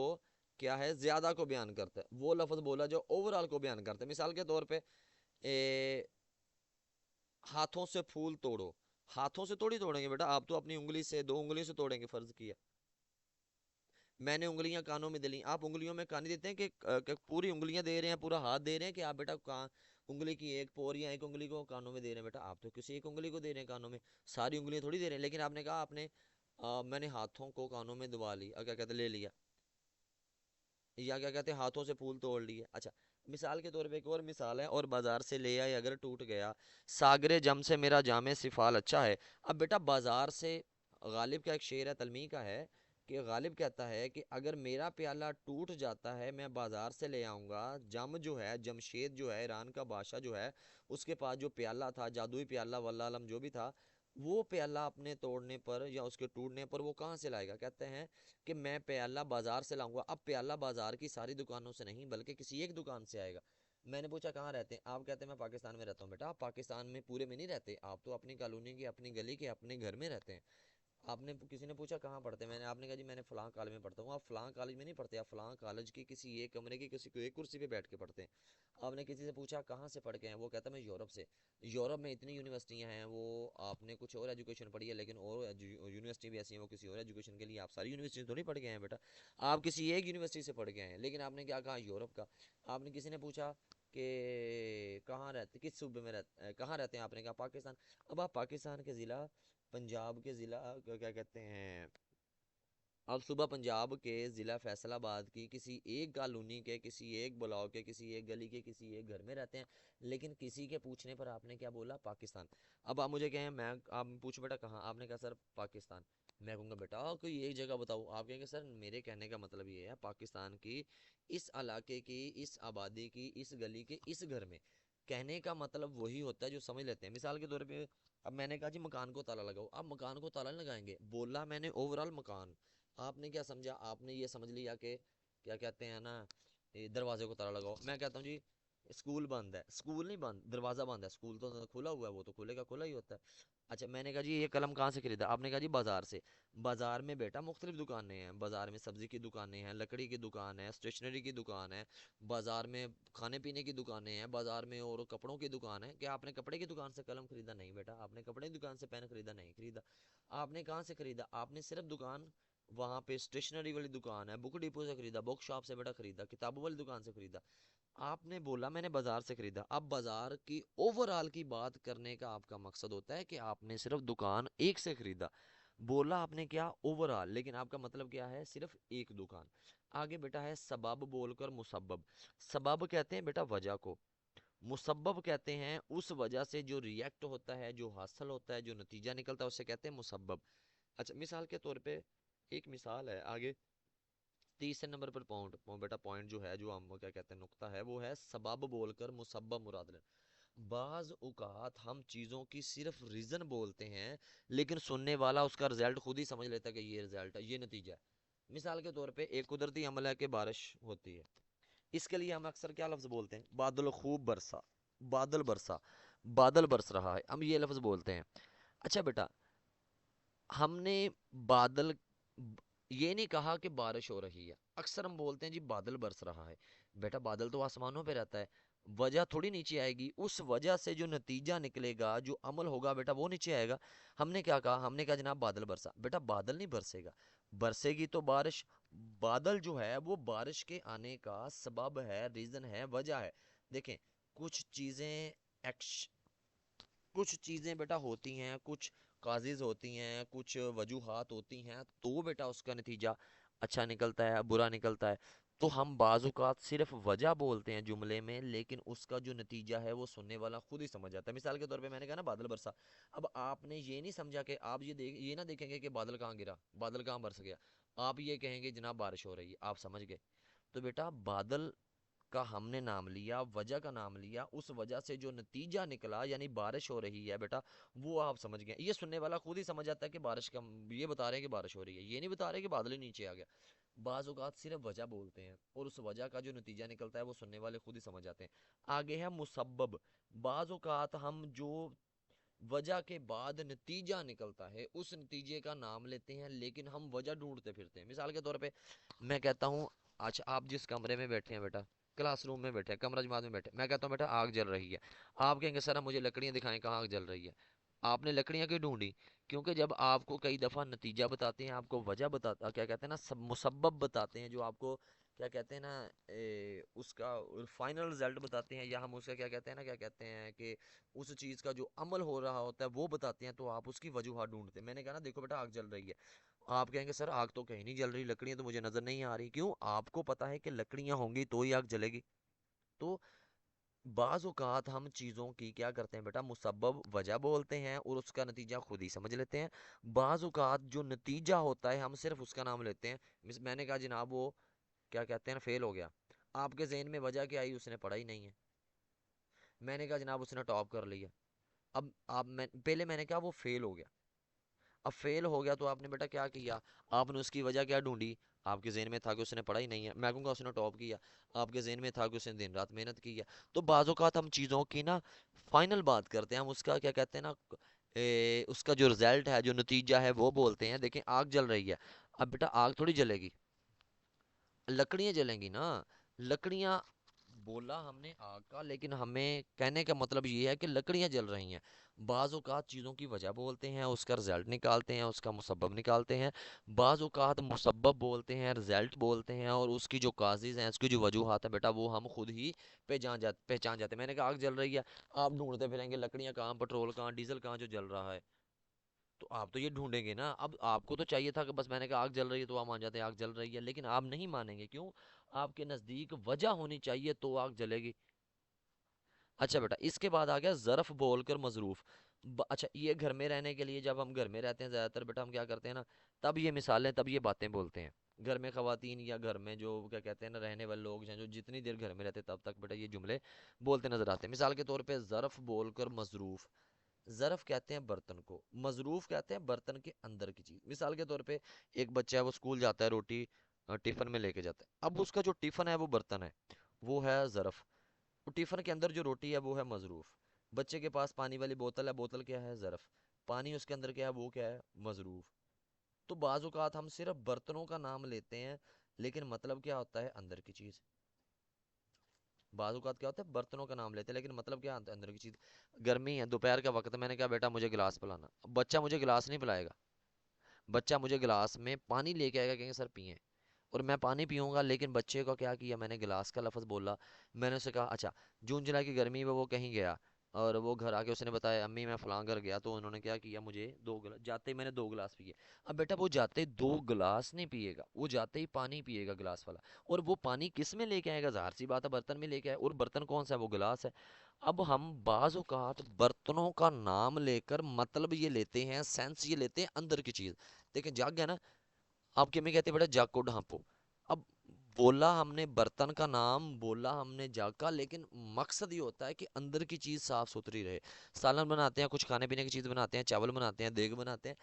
کیا ہے؟ زیادہ کو بیان کرتا ہے، وہ لفظ بولا جو اوورال کو بیان کرتا ہے۔ مثال کے طور پہ ہاتھوں سے پھول توڑو، ہاتھوں سے توڑی توڑیں گے بیٹا، آپ تو اپنی انگلی سے، 2 انگلیوں سے توڑیں گے، فرض کیا میں نے انگلیاں کانوں میں دلی، آپ انگلیوں میں کانی دیتے ہیں کہ پوری انگلیاں دے رہے ہیں، پورا ہاتھ دے رہے ہیں، کہ آپ بیٹا انگلی کی ایک پور یا ایک انگلی کو کانوں میں دے رہے ہیں؟ بیٹا آپ تو کسی ایک انگلی کو دے رہے ہیں کانوں میں، ساری انگلیاں تھوڑی دے رہے ہیں۔ لیکن آپ نے کہا آپ نے میں نے ہاتھوں کو کانوں میں دبا لی، کیا کہتے لے لیا، یا کیا کہتے ہیں ہاتھوں سے پھول توڑ لیے۔ اچھا، مثال کے طور پہ ایک اور مثال ہے، اور بازار سے لے آئے اگر ٹوٹ گیا، ساگرے جم سے میرا جام سفال اچھا ہے۔ اب بیٹا بازار سے، غالب کا ایک شعر ہے، تلمی کا ہے، کہ غالب کہتا ہے کہ اگر میرا پیالہ ٹوٹ جاتا ہے، میں بازار سے لے آؤں گا، جم جو ہے، جمشید جو ہے ایران کا بادشاہ جو ہے، اس کے پاس جو پیالہ تھا، جادوئی پیالہ واللہ علم جو بھی تھا، وہ پیالہ اپنے توڑنے پر یا اس کے ٹوٹنے پر وہ کہاں سے لائے گا؟ کہتے ہیں کہ میں پیالہ بازار سے لاؤں گا۔ اب پیالہ بازار کی ساری دکانوں سے نہیں، بلکہ کسی ایک دکان سے آئے گا۔ میں نے پوچھا کہاں رہتے ہیں؟ آپ کہتے ہیں میں پاکستان میں رہتا ہوں۔ بیٹا آپ پاکستان میں پورے میں نہیں رہتے، آپ تو اپنی کالونی کے، اپنی گلی کے، اپنے گھر میں رہتے ہیں۔ آپ نے کسی نے پوچھا کہاں پڑھتے ہیں؟ آپ نے کہا جی میں نے فلاں کالج میں پڑھتا ہوں۔ آپ فلاں کالج میں نہیں پڑھتے، آپ فلاں کالج کی کسی ایک کمرے کی کسی کو ایک کرسی پہ بیٹھ کے پڑھتے ہیں۔ آپ نے کسی سے پوچھا کہاں سے پڑھ کے ہیں؟ وہ کہتا ہے میں یورپ سے۔ یورپ میں اتنی یونیورسٹیاں ہیں، وہ آپ نے کچھ اور ایجوکیشن پڑھی ہے، لیکن اور یونیورسٹی بھی ایسی ہیں وہ کسی اور ایجوکیشن کے لیے، آپ ساری یونیورسٹی تو نہیں پڑھ کے آئے ہیں بیٹا، آپ کسی ایک یونیورسٹی سے پڑھ کے آئے ہیں، لیکن آپ نے کیا کہا؟ یورپ کا۔ آپ نے کسی نے پوچھا کہ کہاں رہتے، کس صوبے میں رہتے، کہاں رہتے ہیں؟ آپ نے کہا پاکستان۔ اب آپ پاکستان کے ضلع، پنجاب کے ضلع کیا کہتے ہیں، اب صبح پنجاب کے ضلع فیصل آباد کی کسی ایک کالونی کے، کسی ایک بلاک کے، کسی ایک گلی کے، کسی ایک گھر میں رہتے ہیں، لیکن کسی کے پوچھنے پر آپ نے کیا بولا؟ پاکستان۔ اب آپ مجھے کہیں، میں آپ پوچھو بیٹا کہاں؟ آپ نے کہا سر پاکستان۔ میں کہوں گا بیٹا کوئی ایک جگہ بتاؤ، آپ کہیں گے سر میرے کہنے کا مطلب یہ ہے پاکستان کی اس علاقے کی، اس آبادی کی، اس گلی کے، اس گھر میں۔ کہنے کا مطلب وہی ہوتا ہے جو سمجھ لیتے ہیں۔ مثال کے طور پہ اب میں نے کہا جی مکان کو تالا لگاؤ، آپ مکان کو تالا نہیں لگائیں گے، بولا میں نے اوورال مکان، آپ نے کیا سمجھا؟ آپ نے یہ سمجھ لیا کہ کیا کہتے ہیں نا، دروازے کو تالا لگاؤ۔ میں کہتا ہوں جی اسکول بند ہے، اسکول نہیں بند، دروازہ بند ہے، اسکول تو کھلا ہوا ہے، وہ تو کھلے کا کھلا ہی ہوتا ہے۔ اچھا، میں نے کہا جی یہ قلم کہاں سے خریدا؟ آپ نے کہا جی بازار سے۔ بازار میں بیٹا مختلف دکانیں ہیں، بازار میں سبزی کی دکانیں ہیں، لکڑی کی دکان ہے، اسٹیشنری کی دکان ہے، بازار میں کھانے پینے کی دکانیں ہیں، بازار میں اور کپڑوں کی دکان ہے۔ کیا آپ نے کپڑے کی دکان سے قلم خریدا؟ نہیں بیٹا، آپ نے کپڑے کی دکان سے پین خریدا؟ نہیں خریدا۔ آپ نے کہاں سے خریدا؟ آپ نے صرف دکان، وہاں پہ اسٹیشنری والی دکان ہے، بک ڈپو سے خریدا، بک شاپ سے بیٹا خریدا، کتابوں والی دکان سے خریدا۔ آپ نے بولا میں نے بازار سے خریدا۔ اب بازار کی اوورال کی بات کرنے کا آپ کا مقصد ہوتا ہے کہ آپ نے صرف دکان ایک سے خریدا، بولا آپ نے کیا؟ اوورال، لیکن آپ کا مطلب کیا ہے؟ صرف ایک دکان۔ آگے بیٹا ہے سبب بول کر مسبب۔ سبب کہتے ہیں بیٹا وجہ کو، مسبب کہتے ہیں اس وجہ سے جو ریئیکٹ ہوتا ہے، جو حاصل ہوتا ہے، جو نتیجہ نکلتا ہے، اسے کہتے ہیں مسبب۔ اچھا، مثال کے طور پہ ایک مثال ہے آگے، تیسرے نمبر پر بیٹا پوائنٹ جو ہے، جو ہم کیا کہتے ہیں نقطہ ہے، وہ ہے سبب بول کر مسبب مراد لینا۔ بعض اوقات ہم چیزوں کی صرف ریزن بولتے ہیں، لیکن سننے والا اس کا رزلٹ خود ہی سمجھ لیتا ہے کہ یہ رزلٹ ہے، یہ نتیجہ ہے۔ مثال کے طور پہ ایک قدرتی عمل ہے کہ بارش ہوتی ہے، اس کے لیے ہم اکثر کیا لفظ بولتے ہیں؟ بادل خوب برسا، بادل برسا، بادل برس رہا ہے، ہم یہ لفظ بولتے ہیں۔ اچھا بیٹا، ہم نے بادل یہ نہیں کہا کہ بارش ہو رہی ہے، اکثر ہم بولتے ہیں جی بادل برس رہا ہے۔ بیٹا بادل تو آسمانوں پہ رہتا ہے، وجہ تھوڑی نیچے آئے گی، اس وجہ سے جو نتیجہ نکلے گا، جو عمل ہوگا بیٹا وہ نیچے آئے گا۔ ہم نے کیا کہا؟ ہم نے کہا جناب بادل برسا، بیٹا بادل نہیں برسے گا، برسے گی تو بارش۔ بادل جو ہے وہ بارش کے آنے کا سبب ہے، ریزن ہے، وجہ ہے۔ دیکھیں کچھ چیزیں ایکش کچھ چیزیں بیٹا ہوتی ہیں، کچھ کازز ہوتی ہیں، کچھ وجوہات ہوتی ہیں، تو بیٹا اس کا نتیجہ اچھا نکلتا ہے برا نکلتا ہے۔ تو ہم بعض اوقات صرف وجہ بولتے ہیں جملے میں، لیکن اس کا جو نتیجہ ہے وہ سننے والا خود ہی سمجھ جاتا ہے۔ مثال کے طور پہ میں نے کہا نا بادل برسا، اب آپ نے یہ نہیں سمجھا کہ آپ یہ نہ دیکھیں گے کہ بادل کہاں گرا، بادل کہاں برس گیا، آپ یہ کہیں گے جناب بارش ہو رہی ہے، آپ سمجھ گئے۔ تو بیٹا بادل کا ہم نے نام لیا، وجہ کا نام لیا، اس وجہ سے جو نتیجہ نکلا یعنی بارش ہو رہی ہے بیٹا، وہ آپ سمجھ گئے۔ یہ سننے والا خود ہی سمجھ جاتا ہے کہ بارش کا، یہ بتا رہے ہیں کہ بارش ہو رہی ہے، یہ نہیں بتا رہے کہ بادل ہی نیچے آ گیا۔ بعض اوقات صرف وجہ بولتے ہیں اور اس وجہ کا جو نتیجہ نکلتا ہے وہ سننے والے خود ہی سمجھ جاتے ہیں۔ آگے ہے مسبب۔ بعض اوقات ہم جو وجہ کے بعد نتیجہ نکلتا ہے اس نتیجے کا نام لیتے ہیں، لیکن ہم وجہ ڈھونڈتے پھرتے ہیں۔ مثال کے طور پہ میں کہتا ہوں، اچھا آپ جس کمرے میں بیٹھے ہیں بیٹا، کلاس روم میں بیٹھے ہیں، کمرہ جماعت میں بیٹھے، میں کہتا ہوں بیٹا آگ جل رہی ہے، آپ کہیں گے سر مجھے لکڑیاں دکھائیں کہاں آگ جل رہی ہے۔ آپ نے لکڑیاں کیوں ڈھونڈی؟ کیونکہ جب آپ کو کئی دفعہ نتیجہ بتاتے ہیں، آپ کو وجہ بتاتا کیا کہتے ہیں نا مسبب بتاتے ہیں، جو آپ کو کیا کہتے ہیں نا اس کا فائنل رزلٹ بتاتے ہیں، یا ہم اس کا کیا کہتے ہیں نا، کیا کہتے ہیں کہ اس چیز کا جو عمل ہو رہا ہوتا ہے وہ بتاتے ہیں، تو آپ اس کی وجوہات ڈھونڈتے ہیں۔ میں نے کہا نا دیکھو بیٹا آگ جل رہی ہے، آپ کہیں گے سر آگ تو کہیں نہیں جل رہی، لکڑیاں تو مجھے نظر نہیں آ رہی۔ کیوں؟ آپ کو پتا ہے کہ لکڑیاں ہوں گی تو ہی آگ جلے گی۔ تو بعض اوقات ہم چیزوں کی کیا کرتے ہیں بیٹا، مسبب وجہ بولتے ہیں اور اس کا نتیجہ خود ہی سمجھ لیتے ہیں۔ بعض اوقات جو نتیجہ ہوتا ہے ہم صرف اس کا نام لیتے ہیں۔ میں نے کہا جناب وہ کیا کہتے ہیں نا فیل ہو گیا، آپ کے ذہن میں وجہ کیا آئی؟ اس نے پڑھا ہی نہیں ہے۔ میں نے کہا جناب اس نے ٹاپ کر لیا، اب پہلے میں نے کہا وہ فیل ہو گیا، اب فیل ہو گیا تو آپ نے بیٹا کیا کیا؟ آپ نے اس کی وجہ کیا ڈھونڈی؟ آپ کے ذہن میں تھا کہ اس نے پڑھا ہی نہیں ہے، میں کہوں گا اس نے ٹاپ کیا، آپ کے ذہن میں تھا کہ اس نے دن رات محنت کی ہے۔ تو بعض اوقات ہم چیزوں کی نا فائنل بات کرتے ہیں، ہم اس کا کیا کہتے ہیں نا اس کا جو رزلٹ ہے، جو نتیجہ ہے وہ بولتے ہیں۔ دیکھیں آگ جل رہی ہے، اب بیٹا آگ تھوڑی جلے گی، لکڑیاں جلیں گی نا، لکڑیاں بولا ہم نے آگ کا، لیکن ہمیں کہنے کا مطلب یہ ہے کہ لکڑیاں جل رہی ہیں۔ بعض اوقات چیزوں کی وجہ بولتے ہیں، اس کا رزلٹ نکالتے ہیں، اس کا مسبب نکالتے ہیں۔ بعض اوقات مسبب بولتے ہیں، رزلٹ بولتے ہیں، اور اس کی جو کازز ہیں، اس کی جو وجوہات ہیں بیٹا وہ ہم خود ہی پہچان جاتے ہیں۔ میں نے کہا آگ جل رہی ہے، آپ ڈھونڈتے پھریں گے لکڑیاں کہاں، پٹرول کہاں، ڈیزل کہاں جو جل رہا ہے، تو آپ تو یہ ڈھونڈیں گے نا۔ اب آپ کو تو چاہیے تھا کہ بس میں نے کہا آگ جل رہی ہے تو آپ مان جاتے ہیں آگ جل رہی ہے، لیکن آپ نہیں مانیں گے، کیوں؟ آپ کے نزدیک وجہ ہونی چاہیے تو آگ جلے گی۔ اچھا بیٹا اس کے بعد آ گیا ظرف بول کر مظروف۔ اچھا یہ گھر میں رہنے کے لیے، جب ہم گھر میں رہتے ہیں زیادہ تر بیٹا ہم کیا کرتے ہیں نا، تب یہ مثالیں، تب یہ باتیں بولتے ہیں۔ گھر میں خواتین یا گھر میں جو کیا کہتے ہیں نا رہنے والے لوگ ہیں، جو جتنی دیر گھر میں رہتے ہیں تب تک بیٹا یہ جملے بولتے نظر آتے ہیں۔ مثال کے طور پہ ظرف بول کر مظروف۔ ظرف کہتے ہیں برتن کو، مظروف کہتے ہیں برتن کے اندر کی چیز۔ مثال کے طور پہ ایک بچہ ہے وہ اسکول جاتا ہے، روٹی ٹفن میں لے کے جاتا ہے، اب اس کا جو ٹفن ہے وہ برتن ہے، وہ ہے ظرف۔ ٹفن کے اندر جو روٹی ہے وہ ہے مظروف۔ بچے کے پاس پانی والی بوتل ہے، بوتل کیا ہے؟ ظرف۔ پانی اس کے اندر کیا ہے؟ وہ کیا ہے؟ مظروف۔ تو بعض اوقات ہم صرف برتنوں کا نام لیتے ہیں، لیکن مطلب کیا ہوتا ہے؟ اندر کی چیز۔ بعض اوقات کیا ہوتا ہے؟ برتنوں کا نام لیتے ہیں لیکن مطلب کیا آتا ہے؟ اندر کی چیز۔ گرمی ہے، دوپہر کا وقت ہے، میں نے کہا بیٹا مجھے گلاس پلانا، بچہ مجھے گلاس نہیں پلائے گا، بچہ مجھے گلاس میں پانی لے کے آئے گا، کہیں گے سر پئیں، اور میں پانی پیوں گا، لیکن بچے کو کیا کیا؟ میں نے گلاس کا لفظ بولا، میں نے اسے کہا اچھا جون جولائی کی گرمی میں وہ کہیں گیا، اور وہ گھر آ کے اس نے بتایا امی میں فلاں گھر گیا تو انہوں نے کیا کیا، مجھے دو گلاس، جاتے ہی میں نے دو گلاس پیے۔ اب بیٹا وہ جاتے ہی دو گلاس نہیں پیے گا، وہ جاتے ہی پانی پیے گا گلاس والا، اور وہ پانی کس میں لے کے آئے گا؟ ظاہر سی بات ہے برتن میں لے کے آئے، اور برتن کون سا ہے؟ وہ گلاس ہے۔ اب ہم بعض اوقات برتنوں کا نام لے کر مطلب یہ لیتے ہیں، سینس یہ لیتے ہیں اندر کی چیز۔ دیکھیں جاگ گیا نا، آپ کے میں کہتے ہیں بیٹا جاگ کو ڈھانپو، اب بولا ہم نے برتن کا نام، بولا ہم نے جاگ کا، لیکن مقصد یہ ہوتا ہے کہ اندر کی چیز صاف ستھری رہے۔ سالن بناتے ہیں، کچھ کھانے پینے کی چیز بناتے ہیں، چاول بناتے ہیں، دیگ بناتے ہیں،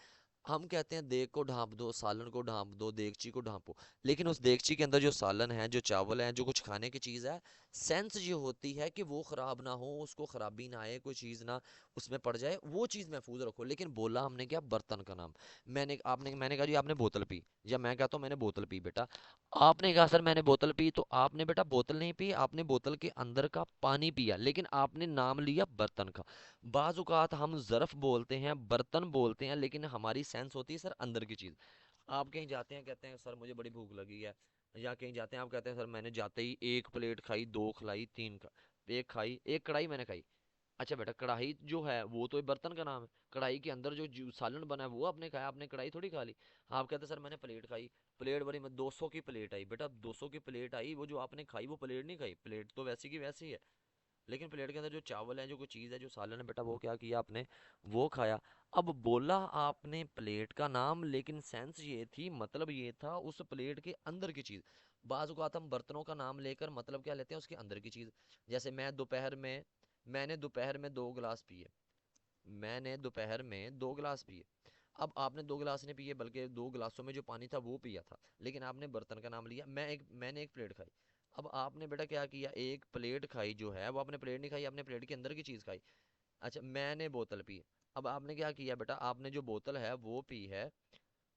ہم کہتے ہیں دیگ کو ڈھانپ دو، سالن کو ڈھانپ دو، دیگچی کو ڈھانپو، لیکن اس دیگچی کے اندر جو سالن ہے، جو چاول ہے، جو کچھ کھانے کی چیز ہے، سینس یہ ہوتی ہے کہ وہ خراب نہ ہو، اس کو خرابی نہ آئے، کوئی چیز نہ اس میں پڑ جائے، وہ چیز محفوظ رکھو۔ لیکن بولا ہم نے کیا؟ برتن کا نام۔ میں نے کہا جی آپ نے بوتل پی، یا میں کہتا ہوں میں نے بوتل پی بیٹا، آپ نے کہا سر میں نے بوتل پی، تو آپ نے بیٹا بوتل نہیں پی، آپ نے بوتل کے اندر کا پانی پیا، لیکن آپ نے نام لیا برتن کا۔ بعض اوقات ہم ظرف بولتے ہیں، برتن بولتے ہیں، لیکن ہماری سینس ہوتی ہے سر اندر کی چیز۔ آپ کہیں جاتے ہیں کہتے ہیں سر مجھے بڑی بھوک لگی ہے، یا کہیں جاتے ہیں آپ کہتے ہیں سر میں نے جاتے ہی ایک پلیٹ کھائی، دو کھائی، تین ایک کھائی، ایک کڑھائی میں نے کھائی۔ اچھا بیٹا کڑھائی جو ہے وہ تو برتن کا نام ہے، کڑھائی کے اندر جو سالن بنا ہے وہ آپ نے کھایا، آپ نے کڑھائی تھوڑی کھا لی۔ آپ کہتے ہیں سر میں نے پلیٹ کھائی، پلیٹ بڑی 200 کی پلیٹ آئی، بیٹا 200 کی پلیٹ آئی، وہ جو آپ نے کھائی وہ پلیٹ نہیں کھائی، پلیٹ تو ویسی کی ویسی ہے، لیکن پلیٹ کے اندر جو چاول ہے، جو کوئی چیز ہے، جو سالن ہے بیٹا، وہ کیا کیا آپ نے؟ وہ کھایا۔ اب بولا آپ نے پلیٹ کا نام، لیکن سینس یہ تھی، مطلب یہ تھا اس پلیٹ کے اندر کی چیز۔ بعض اوقات ہم برتنوں کا نام لے کر مطلب کیا لیتے ہیں؟ اس کے اندر کی چیز۔ جیسے میں نے دوپہر میں 2 گلاس پیے، میں نے دوپہر میں 2 گلاس پیے۔ اب آپ نے 2 گلاس نہیں پیے، بلکہ 2 گلاسوں میں جو پانی تھا وہ پیا تھا، لیکن آپ نے برتن کا نام لیا۔ میں نے ایک پلیٹ کھائی۔ اب آپ نے بیٹا کیا کیا؟ ایک پلیٹ کھائی جو ہے وہ، آپ نے پلیٹ نہیں کھائی، آپ نے پلیٹ کے اندر کی چیز کھائی۔ اچھا میں نے بوتل پی، اب آپ نے کیا کیا بیٹا؟ آپ نے جو بوتل ہے وہ پی ہے،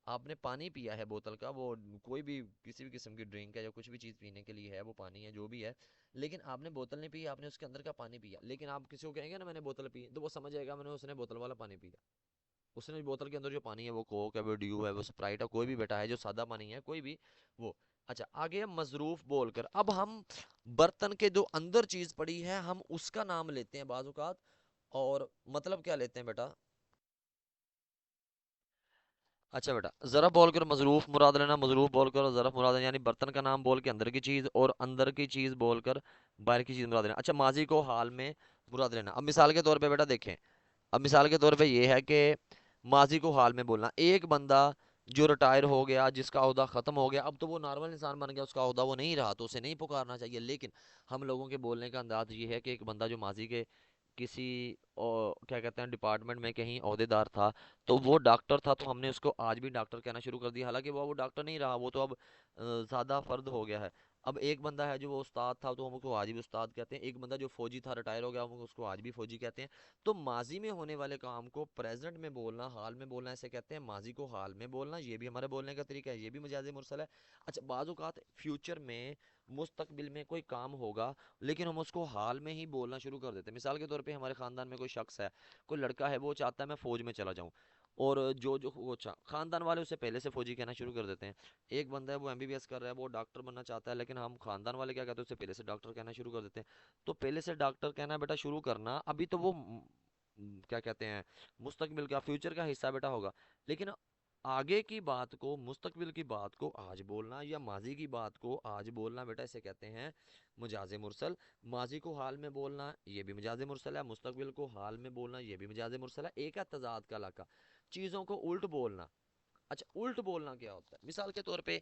آپ نے پانی پیا ہے بوتل کا، وہ کوئی بھی کسی بھی قسم کی ڈرنک ہے یا کچھ بھی چیز پینے کے لیے ہے، وہ پانی ہے جو بھی ہے، لیکن آپ نے بوتل نہیں پی، آپ نے اس کے اندر کا پانی پیا۔ لیکن آپ کسی کو کہیں گے نا میں نے بوتل پی، تو وہ سمجھ جائے گا میں نے اس نے بوتل والا پانی پیا، اس نے بوتل کے اندر جو پانی ہے وہ کوک ہے، وہ ڈیو ہے، وہ سپرائٹ ہے، کوئی بھی بیٹا ہے جو سادہ پانی ہے، کوئی بھی وہ۔ اچھا آگے ہم مظروف بول کر، اب ہم برتن کے جو اندر چیز پڑی ہے ہم اس کا نام لیتے ہیں بعض اوقات، اور مطلب کیا لیتے ہیں بیٹا؟ اچھا بیٹا ضرب بول کر مظروف مراد لینا، مظروف بول کر ظرف مراد لینا، یعنی برتن کا نام بول کے اندر کی چیز، اور اندر کی چیز بول کر باہر کی چیز مراد لینا۔ اچھا ماضی کو حال میں مراد لینا، اب مثال کے طور پہ بیٹا دیکھیں، اب مثال کے طور پہ یہ ہے کہ ماضی کو حال میں بولنا، ایک بندہ جو ریٹائر ہو گیا، جس کا عہدہ ختم ہو گیا، اب تو وہ نارمل انسان بن گیا، اس کا عہدہ وہ نہیں رہا، تو اسے نہیں پکارنا چاہیے، لیکن ہم لوگوں کے بولنے کا انداز یہ ہے کہ ایک بندہ جو ماضی کے کسی کیا کہتے ہیں ڈپارٹمنٹ میں کہیں عہدے دار تھا، تو وہ ڈاکٹر تھا، تو ہم نے اس کو آج بھی ڈاکٹر کہنا شروع کر دیا، حالانکہ وہ ڈاکٹر نہیں رہا، وہ تو اب سادہ فرد ہو گیا ہے۔ اب ایک بندہ ہے جو وہ استاد تھا، تو ہم اس کو آج بھی استاد کہتے ہیں، ایک بندہ جو فوجی تھا ریٹائر ہو گیا، ہم اس کو آج بھی فوجی کہتے ہیں۔ تو ماضی میں ہونے والے کام کو پریزنٹ میں بولنا، حال میں بولنا، اسے کہتے ہیں ماضی کو حال میں بولنا، یہ بھی ہمارے بولنے کا طریقہ ہے، یہ بھی مجاز مرسل ہے۔ اچھا بعض اوقات فیوچر میں، مستقبل میں کوئی کام ہوگا، لیکن ہم اس کو حال میں ہی بولنا شروع کر دیتے ہیں۔ مثال کے طور پہ ہمارے خاندان میں کوئی شخص ہے، کوئی لڑکا ہے، وہ چاہتا ہے میں فوج میں چلا جاؤں، اور جو وہ خاندان والے اسے پہلے سے فوجی کہنا شروع کر دیتے ہیں۔ ایک بندہ ہے وہ ایم بی بی ایس کر رہا ہے، وہ ڈاکٹر بننا چاہتا ہے، لیکن ہم خاندان والے کیا کہتے ہیں؟ اسے پہلے سے ڈاکٹر کہنا شروع کر دیتے ہیں۔ تو پہلے سے ڈاکٹر کہنا بیٹا شروع کرنا، ابھی تو وہ کیا کہتے ہیں مستقبل کا، فیوچر کا حصہ بیٹا ہوگا، لیکن آگے کی بات کو، مستقبل کی بات کو آج بولنا، یا ماضی کی بات کو آج بولنا بیٹا، اسے کہتے ہیں مجاز مرسل۔ ماضی کو حال میں بولنا یہ بھی مجاز مرسل ہے، مستقبل کو حال میں بولنا یہ بھی مجاز مرسل ہے، ایک ہے تضاد کا علاقہ، چیزوں کو الٹ بولنا۔ اچھا الٹ بولنا کیا ہوتا ہے؟ مثال کے طور پہ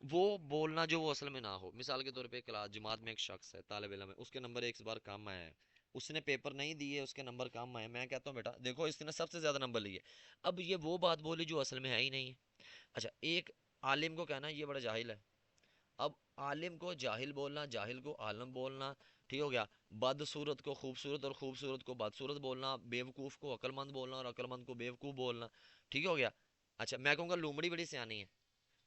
وہ بولنا جو وہ اصل میں نہ ہو، مثال کے طور پہ کلاس جماعت میں ایک شخص ہے، طالب علم ہے، اس کے نمبر ایک بار کم آئے ہیں، اس نے پیپر نہیں دیے، اس کے نمبر کم آئے، میں کہتا ہوں بیٹا دیکھو اس نے سب سے زیادہ نمبر لیے، اب یہ وہ بات بولی جو اصل میں ہے ہی نہیں ہے۔ اچھا ایک عالم کو کہنا یہ بڑا جاہل ہے، اب عالم کو جاہل بولنا، جاہل کو عالم بولنا، ٹھیک ہو گیا؟ بد صورت کو خوبصورت، اور خوبصورت کو بدصورت بولنا، بیوقوف کو عقل مند بولنا، اور عقل مند کو بیوقوف بولنا، ٹھیک ہو گیا؟ اچھا میں کہوں گا لومڑی بڑی سیانی ہے،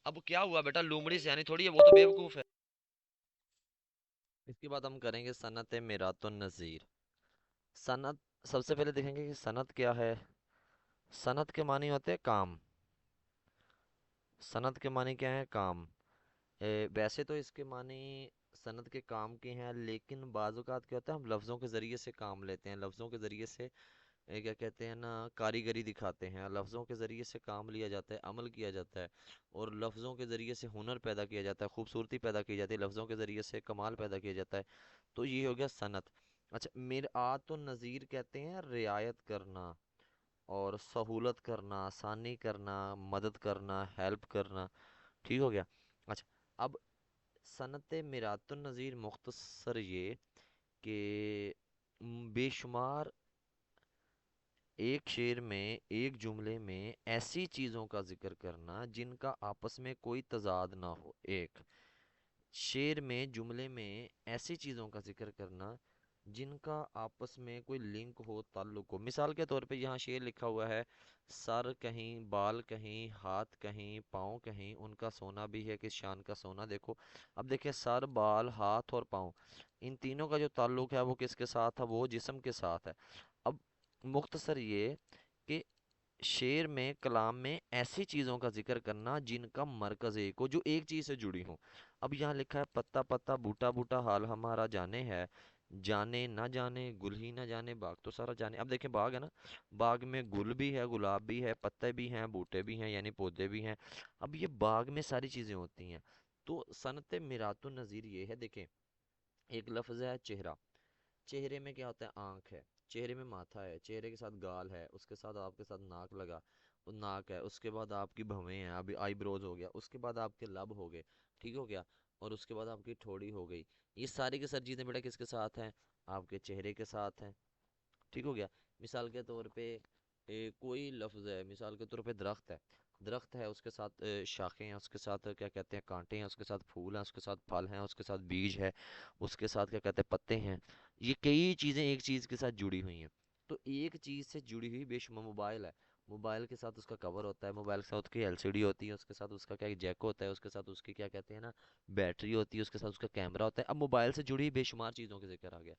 اب کیا ہوا بیٹا؟ لومڑی سیانی تھوڑی ہے، وہ تو بیوقوف ہے۔ اس کے بعد ہم کریں گے صنعت میرات النظیر۔ صنعت، سب سے پہلے دیکھیں گے کہ صنعت کیا ہے۔ صنعت کے معنی ہوتے ہیں کام، صنعت کے معنی کیا ہے؟ کام۔ ویسے تو اس کے معنی صنعت کے کام کے ہیں، لیکن بعض اوقات کیا ہوتا ہے ہم لفظوں کے ذریعے سے کام لیتے ہیں، لفظوں کے ذریعے سے کیا کہتے ہیں نا، کاریگری دکھاتے ہیں، لفظوں کے ذریعے سے کام لیا جاتا ہے، عمل کیا جاتا ہے، اور لفظوں کے ذریعے سے ہنر پیدا کیا جاتا ہے، خوبصورتی پیدا کی جاتی ہے، لفظوں کے ذریعے سے کمال پیدا کیا جاتا ہے، تو یہ ہو گیا صنعت۔ اچھا مرآت النظیر کہتے ہیں رعایت کرنا، اور سہولت کرنا، آسانی کرنا، مدد کرنا، ہیلپ کرنا، ٹھیک ہو گیا؟ اچھا اب صنعت مرآت النظیر مختصر یہ کہ بے شمار ایک شعر میں ایک جملے میں ایسی چیزوں کا ذکر کرنا جن کا آپس میں کوئی تضاد نہ ہو. ایک شعر میں جملے میں ایسی چیزوں کا ذکر کرنا جن کا آپس میں کوئی لنک ہو، تعلق ہو. مثال کے طور پہ یہاں شعر لکھا ہوا ہے: سر کہیں، بال کہیں، ہاتھ کہیں، پاؤں کہیں، ان کا سونا بھی ہے کس شان کا سونا. دیکھو، اب دیکھیں، سر، بال، ہاتھ اور پاؤں، ان تینوں کا جو تعلق ہے وہ کس کے ساتھ ہے؟ وہ جسم کے ساتھ ہے. اب مختصر یہ کہ شعر میں، کلام میں ایسی چیزوں کا ذکر کرنا جن کا مرکز ایک ہو، جو ایک چیز سے جڑی ہوں. اب یہاں لکھا ہے: پتا پتا بوٹا بوٹا حال ہمارا جانے ہے، جانے نہ جانے گل ہی نہ جانے باغ تو سارا جانے. اب دیکھیں، باغ ہے نا، باغ میں گل بھی ہے، گلاب بھی ہے، پتے بھی ہیں، بوٹے بھی ہیں، یعنی پودے بھی ہیں. اب یہ باغ میں ساری چیزیں ہوتی ہیں. تو صنعت میرات النظیر یہ ہے. دیکھیں، ایک لفظ ہے چہرہ. چہرے میں کیا ہوتا ہے؟ آنکھ ہے. چہرے میں ماتھا ہے، چہرے کے ساتھ گال ہے، اس کے ساتھ آپ کے ساتھ ناک لگا، وہ ناک ہے. اس کے بعد آپ کی بھویں ہیں، ابھی آئی بروز ہو گیا. اس کے بعد آپ کے لب ہو گئے، ٹھیک ہو گیا. اور اس کے بعد آپ کی ٹھوڑی ہو گئی. یہ ساری کی ساری چیزیں بیٹا کس کے ساتھ ہیں؟ آپ کے چہرے کے ساتھ ہیں، ٹھیک ہو گیا. مثال کے طور پہ کوئی لفظ ہے، مثال کے طور پہ درخت ہے. درخت ہے، اس کے ساتھ شاخیں ہیں، اس کے ساتھ کیا کہتے ہیں، کانٹے ہیں، اس کے ساتھ پھول ہیں، اس کے ساتھ پھل ہیں، اس کے ساتھ بیج ہے، اس کے ساتھ کیا کہتے ہیں، پتے ہیں. یہ کئی چیزیں ایک چیز کے ساتھ جڑی ہوئی ہیں. تو ایک چیز سے جڑی ہوئی بے شمار. موبائل ہے، موبائل کے ساتھ اس کا کور ہوتا ہے، موبائل کے ساتھ اس کی ایل سی ڈی ہوتی ہے، اس کے ساتھ اس کا کیا جیک ہوتا ہے، اس کے ساتھ اس کی کیا کہتے ہیں نا، بیٹری ہوتی ہے، اس کے ساتھ اس کا کیمرہ ہوتا ہے. اب موبائل سے جڑی بے شمار چیزوں کے ذکر آ گیا.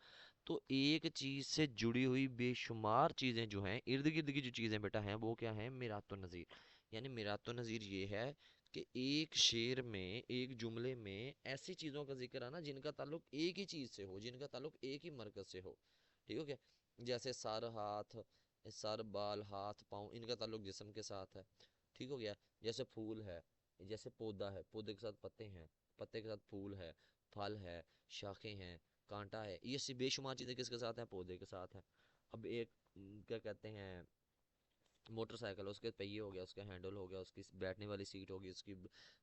تو ایک چیز سے جڑی ہوئی بے شمار چیزیں جو ہیں ارد گرد کی، جو چیزیں بیٹا ہیں، وہ کیا ہیں؟ میرات النظیر. یعنی میرات النظیر یہ ہے کہ ایک شعر میں، ایک جملے میں ایسی چیزوں کا ذکر آنا جن کا تعلق ایک ہی چیز سے ہو، جن کا تعلق ایک ہی مرکز سے ہو. ٹھیک ہو گیا. جیسے سر، ہاتھ، سر، بال، ہاتھ، پاؤں، ان کا تعلق جسم کے ساتھ ہے. ٹھیک ہو گیا. جیسے پھول ہے، جیسے پودا ہے، پودے کے ساتھ پتے ہیں، پتے کے ساتھ پھول ہے، پھل ہے، شاخیں ہیں، کانٹا ہے. یہ بے شمار چیزیں کس کے ساتھ ہیں؟ پودے کے ساتھ ہیں. اب ایک کیا کہتے ہیں، موٹر سائیکل، اس کے پہیے ہو گیا، اس کا ہینڈل ہو گیا، اس کی بیٹھنے والی سیٹ ہوگی، اس کی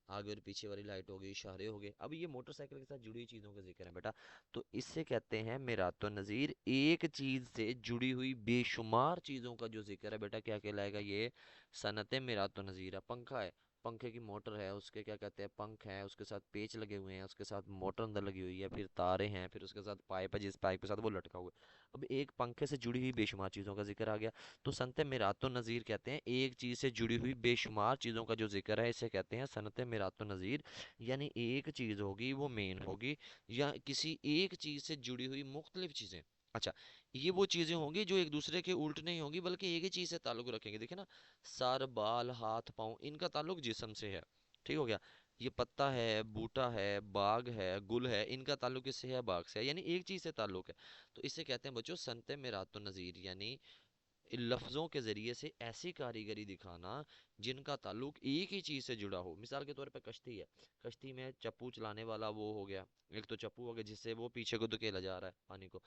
آگے اور پیچھے والی لائٹ ہوگی، اشارے ہو گئے. اب یہ موٹر سائیکل کے ساتھ جڑی ہوئی چیزوں کا ذکر ہے بیٹا. تو اس سے کہتے ہیں میرات النظیر. ایک چیز سے جڑی ہوئی بے شمار چیزوں کا جو ذکر ہے بیٹا، کیا کہلائے گا؟ یہ صنعت میرات النظیر ہے. پنکھا ہے، پنکھے کی موٹر ہے، اس کے کیا کہتے ہیں، پنکھ ہے، اس کے ساتھ پیچ لگے ہوئے ہیں، اس کے ساتھ موٹر اندر لگی ہوئی ہے، پھر تارے ہیں، پھر اس کے ساتھ پائپ ہے، جس پائپ کے ساتھ وہ لٹکا ہوا ہے. اب ایک پنکھے سے جڑی ہوئی بے شمار چیزوں کا ذکر آ گیا. تو صنعت میرات النظیر کہتے ہیں ایک چیز سے جڑی ہوئی بے شمار چیزوں کا جو ذکر ہے، اسے کہتے ہیں صنعت میرات النظیر. یعنی ایک چیز ہوگی، وہ مین ہوگی، یا کسی ایک چیز سے جڑی ہوئی مختلف چیزیں. اچھا، یہ وہ چیزیں ہوں گی جو ایک دوسرے کے الٹ نہیں ہوں گی، بلکہ ایک ہی چیز سے تعلق رکھیں گے. دیکھیں نا، سر، بال، ہاتھ، پاؤں، ان کا تعلق جسم سے ہے. ٹھیک ہو گیا. یہ پتا ہے، بوٹا ہے، باغ ہے، گل ہے، ان کا تعلق کس سے ہے؟ باغ سے ہے. یعنی ایک چیز سے تعلق ہے. تو اسے کہتے ہیں بچوں صنعت میرات النظیر. یعنی لفظوں کے ذریعے سے ایسی کاریگری دکھانا جن کا تعلق ایک ہی چیز سے جڑا ہو. مثال کے طور پہ کشتی ہے، کشتی میں چپو چلانے والا وہ ہو گیا، ایک تو چپو ہو گیا جس سے وہ پیچھے کو دھکیلا جا رہا ہے پانی کو،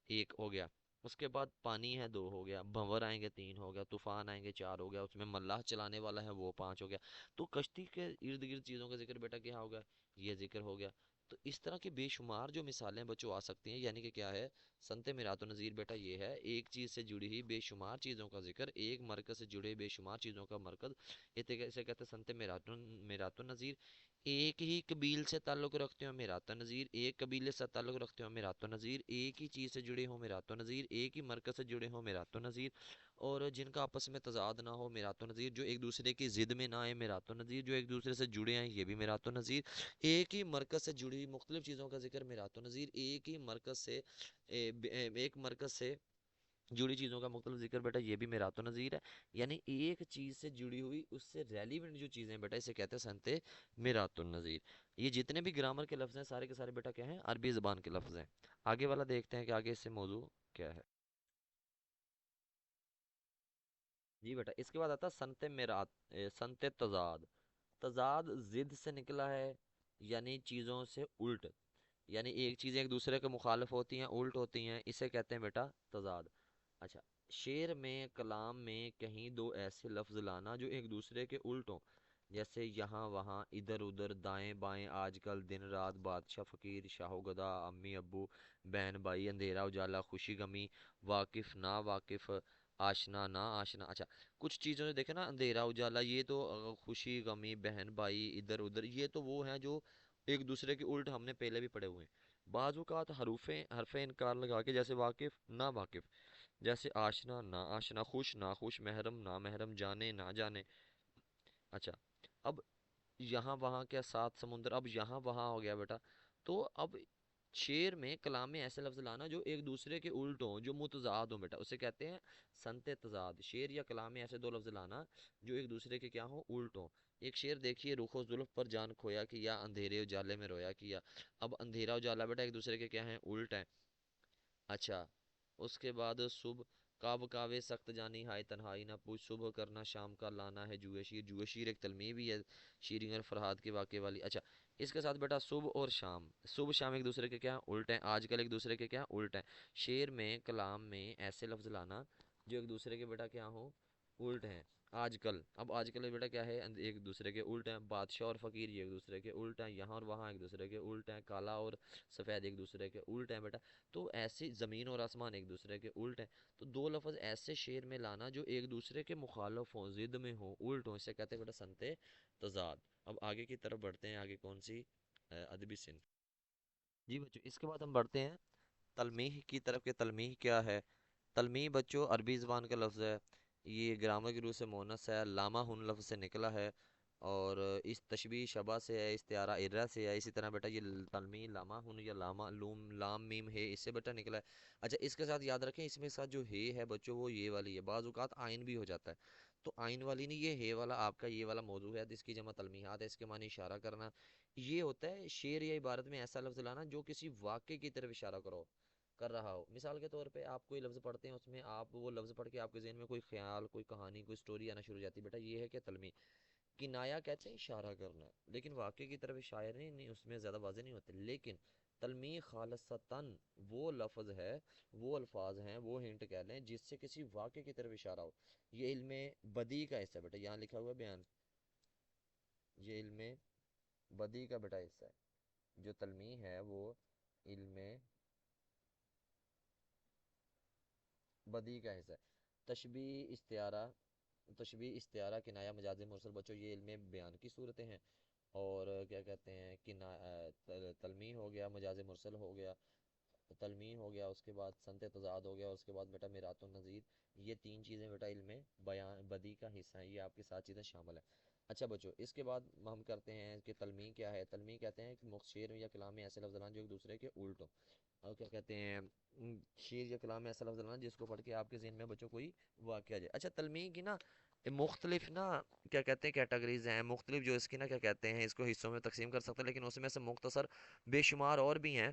ایک ہو گیا. اس کے بعد پانی ہے، دو ہو گیا. بھنور آئیں گے، تین ہو گیا. طوفان آئیں گے، چار ہو گیا. اس میں ملاح چلانے والا ہے، وہ پانچ ہو گیا. تو کشتی کے ارد گرد چیزوں کا ذکر بیٹا کیا ہوگا؟ یہ ذکر ہو گیا. تو اس طرح کی بے شمار جو مثالیں بچوں آ سکتی ہیں. یعنی کہ کیا ہے صنعت میرات النظیر بیٹا؟ یہ ہے ایک چیز سے جڑی ہوئی بے شمار چیزوں کا ذکر، ایک مرکز سے جڑے بے شمار چیزوں کا مرکز. اسے کہتے ہیں صنعت میرات النظیر. ایک ہی قبیل سے تعلق رکھتے ہو میرات النظیر، ایک قبیلے سے تعلق رکھتے ہو میرات النظیر، ایک ہی چیز سے جڑے ہو میرات النظیر، ایک ہی مرکز سے جڑے ہو میرات النظیر، اور جن کا آپس میں تضاد نہ ہو میرات النظیر، جو ایک دوسرے کی ضد میں نہ آئے میرات النظیر، جو ایک دوسرے سے جڑے ہیں یہ بھی میرات النظیر. ایک ہی مرکز سے جڑی مختلف چیزوں کا ذکر میرات النظیر. ایک ہی مرکز سے ایک مرکز سے جڑی چیزوں کا مختلف ذکر بیٹا، یہ بھی میرات النظیر ہے. یعنی ایک چیز سے جڑی ہوئی اس سے ریلیونٹ جو چیزیں بیٹا، اسے کہتے ہیں صنعت میرات النظیر. یہ جتنے بھی گرامر کے لفظ ہیں سارے کے سارے بیٹا کیا ہیں؟ عربی زبان کے لفظ ہیں. آگے والا دیکھتے ہیں کہ آگے اس سے موضوع کیا ہے. جی بیٹا، اس کے بعد آتا ہے صنعت میرات، صنعت تضاد. تضاد ضد سے نکلا ہے، یعنی چیزوں سے الٹ. یعنی ایک چیزیں ایک دوسرے کے مخالف ہوتی ہیں، الٹ ہوتی ہیں، اسے کہتے ہیں بیٹا تضاد. اچھا، شعر میں، کلام میں کہیں دو ایسے لفظ لانا جو ایک دوسرے کے الٹ ہوں. جیسے یہاں، وہاں، ادھر ادھر، دائیں بائیں، آج کل، دن رات، بادشاہ فقیر، شاہ و گدا، امی ابو، بہن بھائی، اندھیرا اجالا، خوشی غمی، واقف نا واقف، آشنا نہ آشنا، اچھا کچھ چیزوں سے دیکھے نا، اندھیرا اجالا، یہ تو خوشی غمی، بہن بھائی، ادھر ادھر، یہ تو وہ ہیں جو ایک دوسرے کے الٹ ہم نے پہلے بھی پڑھے ہوئے ہیں۔ بعض اوقات حرف انکار لگا کے، جیسے واقف نہ واقف، جیسے آشنا نہ آشنا، خوش نہ خوش، محرم نہ محرم، جانے نہ جانے، اچھا اب یہاں وہاں کیا سات سمندر، اب یہاں وہاں ہو گیا بیٹا۔ تو اب شعر میں کلام میں ایسے لفظ لانا جو ایک دوسرے کے الٹ ہوں، جو متضاد ہوں بیٹا، اسے کہتے ہیں سنت تضاد۔ شعر یا کلام میں ایسے دو لفظ لانا جو ایک دوسرے کے کیا ہوں، الٹ ہوں۔ ایک شعر دیکھیے، رخ و زلف پر جان کھویا کیا، اندھیرے اجالے میں رویا کیا۔ اب اندھیرا اجالا بیٹا ایک دوسرے کے کیا ہیں، الٹ ہیں، اچھا۔ اس کے بعد صبح، کعب کعوے سخت جانی ہائے تنہائی نہ پوچھ، صبح کرنا شام کا لانا ہے جوئے شیر۔ جوئے شیر ایک تلمیح بھی ہے شیریں اور فرہاد کے واقعے والی، اچھا۔ اس کے ساتھ بیٹا صبح اور شام، صبح شام ایک دوسرے کے کیا ہیں، الٹ ہیں، آج کل ایک دوسرے کے کیا ہیں، الٹ ہیں۔ شعر میں کلام میں ایسے لفظ لانا جو ایک دوسرے کے بیٹا کیا ہوں، الٹ ہیں۔ آج کل، اب آج کل بیٹا کیا ہے، ایک دوسرے کے الٹ ہیں۔ بادشاہ اور فقیر یہ ایک دوسرے کے الٹ ہیں، یہاں اور وہاں ایک دوسرے کے الٹ ہیں۔ کالا اور سفید ایک دوسرے کے الٹ ہیں بیٹا۔ تو ایسی زمین اور آسمان ایک دوسرے کے الٹ ہیں۔ تو دو لفظ ایسے شعر میں لانا جو ایک دوسرے کے مخالف ہوں، ضد میں ہوں، الٹ ہوں، اسے کہتے ہیں بیٹا سنتے تضاد۔ اب آگے کی طرف بڑھتے ہیں، آگے کون سی ادبی صنف؟ جی بچوں، اس کے بعد ہم بڑھتے ہیں تلمیح کی طرف، کہ تلمیح کیا ہے؟ تلمیح بچوں عربی زبان کا لفظ ہے، یہ گرامر کی روح سے مونس ہے، لاما ہن لفظ سے نکلا ہے، اور اس تشبیہ شبہ سے ہے، استعارہ ارہ سے ہے۔ اسی طرح بیٹا یہ تلمیح لاما ہن یا لاما لوم لام میم ہے، اس سے بیٹا نکلا ہے۔ اچھا اس کے ساتھ یاد رکھیں، اس میں ساتھ جو ہے بچوں وہ یہ والی ہے، بعض اوقات آئین بھی ہو جاتا ہے، تو آئین والی نہیں، یہ ہے والا آپ کا یہ والا موضوع ہے جس کی جمع تلمیحات ہے، اس کے معنی اشارہ کرنا۔ یہ ہوتا ہے شعر یا عبارت میں ایسا لفظ لانا جو کسی واقعے کی طرف اشارہ کرو، کر رہا ہو۔ مثال کے طور پہ آپ کوئی لفظ پڑھتے ہیں، اس میں آپ وہ لفظ پڑھ کے آپ کے ذہن میں کوئی خیال، کوئی کہانی، کوئی سٹوری آنا شروع ہو جاتی ہے، بیٹا یہ ہے کہ تلمیح۔ کنایا کہتے ہیں اشارہ کرنا، لیکن واقعے کی طرف اشارہ نہیں، اس میں زیادہ واضح نہیں ہوتے، لیکن تلمیح خالصتاً وہ لفظ ہے، وہ الفاظ ہیں، وہ ہنٹ کہہ لیں جس سے کسی واقعے کی طرف اشارہ ہو۔ یہ علم بدیع کا حصہ ہے بیٹا، یہاں لکھا ہوا ہے بیان، یہ علم بدیع کا بیٹا حصہ ہے، جو تلمیح ہے وہ علم بدیع کا حصہ ہے۔ تشبیہ استعارہ، تشبیہ استعارہ کنایہ مجاز مرسل بچوں یہ علم بیان کی صورتیں ہیں، اور کیا کہتے ہیں تلمیح ہو گیا، مجاز مرسل ہو گیا، تلمیح ہو گیا، اس کے بعد سنت تضاد ہو گیا، اور اس کے بعد بیٹا میرات النظیر۔ یہ تین چیزیں بیٹا علم بیان بدیع کا حصہ ہیں، یہ آپ کی سات چیزیں شامل ہیں۔ اچھا بچوں اس کے بعد ہم کرتے ہیں کہ تلمیح کیا ہے؟ تلمیح کہتے ہیں کہ شعر یا کلام میں ایسے لفظ لانا جو ایک دوسرے کے الٹ ہو، اور کیا کہتے ہیں شعر یا کلام میں ایسا لفظ لانا جس کو پڑھ کے آپ کے ذہن میں بچوں کوئی واقعہ آ جائے۔ اچھا تلمیح کی نا مختلف نا کیا کہتے ہیں کیٹیگریز ہیں، مختلف جو اس کی نا کیا کہتے ہیں، اس کو حصوں میں تقسیم کر سکتے ہیں، لیکن اس میں سے مختصر بے شمار اور بھی ہیں۔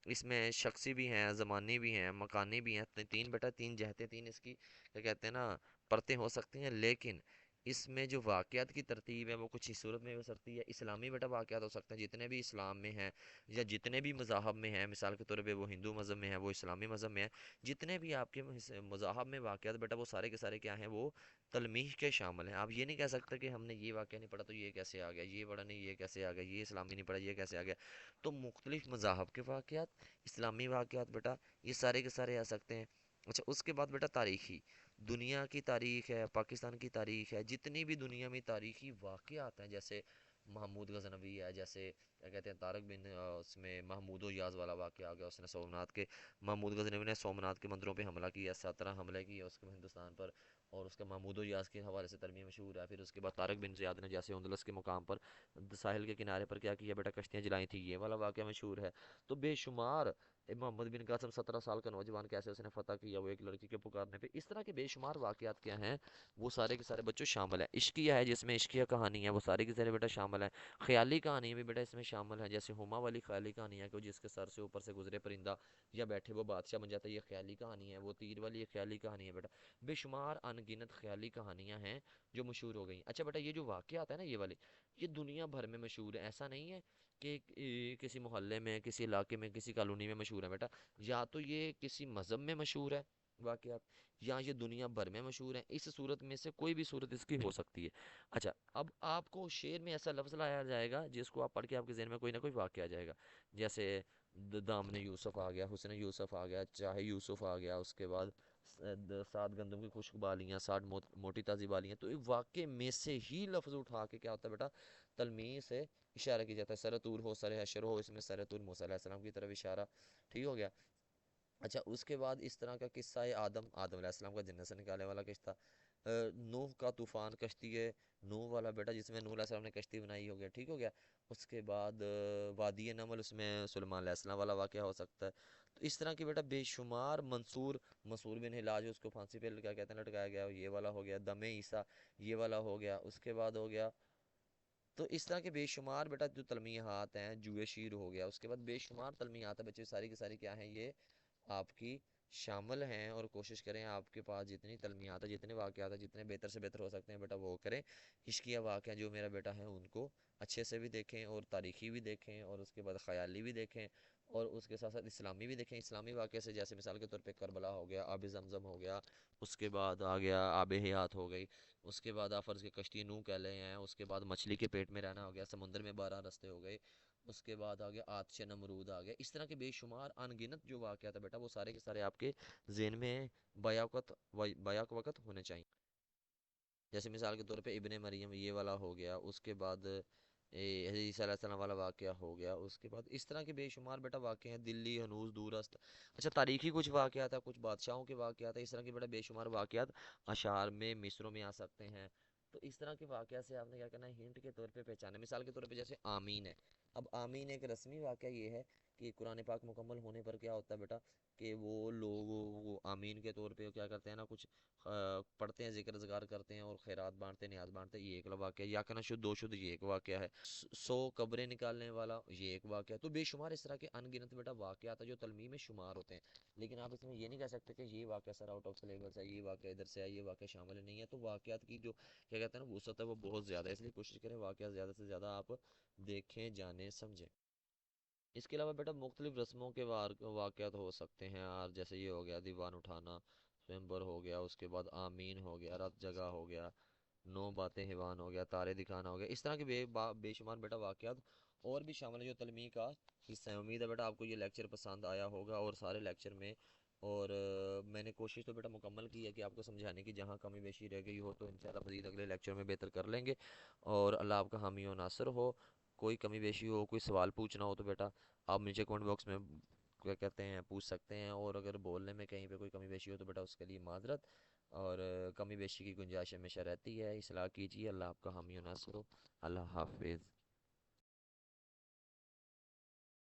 اس میں شخصی بھی ہیں، زمانی بھی ہیں، مکانی بھی ہیں، تین بیٹا تین جہتیں، تین اس کی کیا کہتے ہیں نا پرتیں ہو سکتی ہیں، لیکن اس میں جو واقعات کی ترتیب ہے وہ کچھ اس صورت میں ہو سکتی ہے۔ اسلامی بیٹا واقعات ہو سکتے ہیں جتنے بھی اسلام میں ہیں، یا جتنے بھی مذاہب میں ہیں، مثال کے طور پہ وہ ہندو مذہب میں ہے، وہ اسلامی مذہب میں ہے، جتنے بھی آپ کے مذاہب میں واقعات بیٹا وہ سارے کے سارے کیا ہیں، وہ تلمیح کے شامل ہیں۔ آپ یہ نہیں کہہ سکتے کہ ہم نے یہ واقعہ نہیں پڑھا تو یہ کیسے آ گیا، یہ پڑھا نہیں یہ کیسے آ گیا، یہ اسلامی نہیں پڑھا یہ کیسے آ گیا۔ تو مختلف مذاہب کے واقعات، اسلامی واقعات بیٹا یہ سارے کے سارے آ سکتے ہیں۔ اچھا اس کے بعد بیٹا تاریخی، دنیا کی تاریخ ہے، پاکستان کی تاریخ ہے، جتنی بھی دنیا میں تاریخی واقعات ہیں، جیسے محمود غزنوی ہے، جیسے کیا کہتے ہیں طارق بن اس میں محمود و یاز والا واقعہ آ گیا، اس نے سومنات کے، محمود غزنوی نے سومنات کے مندروں پہ حملہ کیا، 17 حملے کیے اس کے ہندوستان پر، اور اس کا محمود و یاز کے حوالے سے ترمیم مشہور ہے۔ پھر اس کے بعد طارق بن زیاد نے جیسے اندلس کے مقام پر ساحل کے کنارے پر کیا کیا بیٹا، کشتیاں جلائیں تھیں، یہ والا واقعہ مشہور ہے۔ تو بے شمار محمد بن قاسم 17 سال کا نوجوان کیسے اس نے فتح کیا وہ ایک لڑکی کے پکارنے پہ، اس طرح کے بے شمار واقعات کیا ہیں، وہ سارے کے سارے بچوں شامل ہیں۔ عشقیہ ہے جس میں عشقیہ کہانی ہے وہ سارے کے سارے بیٹا شامل ہیں۔ خیالی کہانی بھی بیٹا اس میں شامل ہے، جیسے ہما والی خیالی کہانی ہے کہ جس کے سر سے اوپر سے گزرے پرندہ یا بیٹھے وہ بادشاہ بن جاتا ہے، یہ خیالی کہانی ہے۔ وہ تیر والی ایک خیالی کہانی ہے بیٹا۔ بے شمار ان گنت خیالی کہانیاں ہیں جو مشہور ہو گئی۔ اچھا بیٹا یہ جو واقعات ہے نا یہ والے، یہ دنیا بھر میں مشہور ہے، ایسا نہیں ہے کہ کسی محلے میں، کسی علاقے میں، کسی کالونی میں مشہور ہے بیٹا، یا تو یہ کسی مذہب میں مشہور ہے واقعات، یا یہ دنیا بھر میں مشہور ہے، اس صورت میں سے کوئی بھی صورت اس کی ہو سکتی ہے۔ اچھا اب آپ کو شعر میں ایسا لفظ لایا جائے گا جس کو آپ پڑھ کے آپ کے ذہن میں کوئی نہ کوئی واقعہ آ جائے گا، جیسے دامن یوسف آ گیا، حسن یوسف آ گیا، چاہے یوسف آ گیا، اس کے بعد 7 گندم کی خشک بالیاں، 60 موٹی تازی بالیاں، تو ایک واقعے میں سے ہی لفظ اٹھا کے کیا ہوتا ہے بیٹا، تلمیح سے اشارہ کیا جاتا ہے، سر طور ہو سر حشر ہو، اس میں سر طور موسیٰ علیہ السلام کی طرف اشارہ، ٹھیک ہو گیا۔ اچھا اس کے بعد اس طرح کا قصہ ہے آدم علیہ السلام کا جنت سے نکالنے والا قصہ، نوح کا طوفان کشتی ہے، نوح والا بیٹا جس میں نوح علیہ السلام نے کشتی بنائی ہو گیا، ٹھیک ہو گیا۔ اس کے بعد وادی نمل، اس میں سلیمان علیہ السلام والا واقعہ ہو سکتا ہے۔ تو اس طرح کی بیٹا بے شمار منصور بن ہلاج اس کو پھانسی پہ کیا کہتے ہیں لٹکایا گیا، یہ والا ہو گیا، دم عیسیٰ یہ والا ہو گیا، اس کے بعد ہو گیا، تو اس طرح کے بے شمار بیٹا جو تلمیحات ہیں، جوئے شیر ہو گیا، اس کے بعد بے شمار تلمیحات ہیں بچے، ساری کی ساری کیا ہیں یہ آپ کی شامل ہیں، اور کوشش کریں آپ کے پاس جتنی تلمیحات ہیں، جتنے واقعات ہیں، جتنے بہتر سے بہتر ہو سکتے ہیں بیٹا وہ کریں۔ عشقیہ واقعہ جو میرا بیٹا ہے ان کو اچھے سے بھی دیکھیں، اور تاریخی بھی دیکھیں، اور اس کے بعد خیالی بھی دیکھیں، اور اس کے ساتھ ساتھ اسلامی بھی دیکھیں۔ اسلامی واقعے سے جیسے مثال کے طور پہ کربلا ہو گیا، آب زمزم ہو گیا، اس کے بعد آ گیا آب حیات ہو گئی، اس کے بعد آپ فرض کے کشتی نو کہہ لے ہیں، اس کے بعد مچھلی کے پیٹ میں رہنا ہو گیا، سمندر میں 12 رستے ہو گئے، اس کے بعد آ گیا آتش نمرود آ گیا، اس طرح کے بے شمار ان گنت جو واقعات ہیں بیٹا وہ سارے کے سارے آپ کے ذہن میں بیک وقت ہونے چاہیے۔ جیسے مثال کے طور پہ ابن مریم یہ والا ہو گیا، اس کے بعد حضرت عیسیٰ علیہ السلام والا واقعہ ہو گیا، اس کے بعد اس طرح کے بے شمار بیٹا واقعے ہیں، دلی ہنوز دورست، اچھا تاریخی کچھ واقعات ہیں، کچھ بادشاہوں کے واقعات ہیں، اس طرح کے بیٹا بے شمار واقعات اشعار میں مصروں میں آ سکتے ہیں۔ تو اس طرح کے واقعات سے آپ نے کیا کرنا ہے، ہنٹ کے طور پہ پہچانا، مثال کے طور پہ جیسے آمین ہے، اب آمین ایک رسمی واقعہ یہ ہے کہ قرآن پاک مکمل ہونے پر کیا ہوتا ہے بیٹا کہ وہ لوگ وہ آمین کے طور پہ کیا کرتے ہیں نا، کچھ پڑھتے ہیں، ذکر اذکار کرتے ہیں، اور خیرات بانٹتے ہیں، نیاز بانٹتے ہیں، یہ ایک واقعہ ہے، یا کہنا شد دو شد یہ ایک واقعہ ہے، 100 قبریں نکالنے والا یہ ایک واقعہ ہے۔ تو بے شمار اس طرح کے ان گنت بیٹا واقعات ہیں جو تلمیح میں شمار ہوتے ہیں، لیکن آپ اس میں یہ نہیں کہہ سکتے کہ یہ واقعہ سر آؤٹ آف سلیبس ہے، یہ واقعہ ادھر سے ہے، یہ واقعہ شامل نہیں ہے۔ تو واقعات کی جو کیا کہتے ہیں نا وسعت ہے وہ بہت زیادہ ہے، اس لیے کوشش کریں واقعات زیادہ سے زیادہ آپ دیکھیں، جانیں، سمجھیں۔ اس کے علاوہ بیٹا مختلف رسموں کے واقعات ہو سکتے ہیں، اور جیسے یہ ہو گیا دیوان اٹھانا، سوئمبر ہو گیا، اس کے بعد آمین ہو گیا، رت جگہ ہو گیا، 9 باتیں حیوان ہو گیا، تارے دکھانا ہو گیا، اس طرح کے بے شمار بیٹا واقعات اور بھی شامل ہے جو تلمیح کا حصہ ہے۔ امید ہے بیٹا آپ کو یہ لیکچر پسند آیا ہوگا، اور سارے لیکچر میں اور میں نے کوشش تو بیٹا مکمل کی ہے کہ آپ کو سمجھانے کی، جہاں کمی بیشی رہ گئی ہو تو انشاءاللہ مزید اگلے لیکچر میں بہتر کر لیں گے، اور اللہ آپ کا حامی و ناصر ہو۔ کوئی کمی بیشی ہو، کوئی سوال پوچھنا ہو تو بیٹا آپ نیچے کمنٹ باکس میں کیا کہتے ہیں پوچھ سکتے ہیں، اور اگر بولنے میں کہیں پہ کوئی کمی بیشی ہو تو بیٹا اس کے لیے معذرت، اور کمی بیشی کی گنجائش ہمیشہ رہتی ہے، اصلاح کیجیے۔ اللہ آپ کا حامی و ناصر ہو۔ اللہ حافظ۔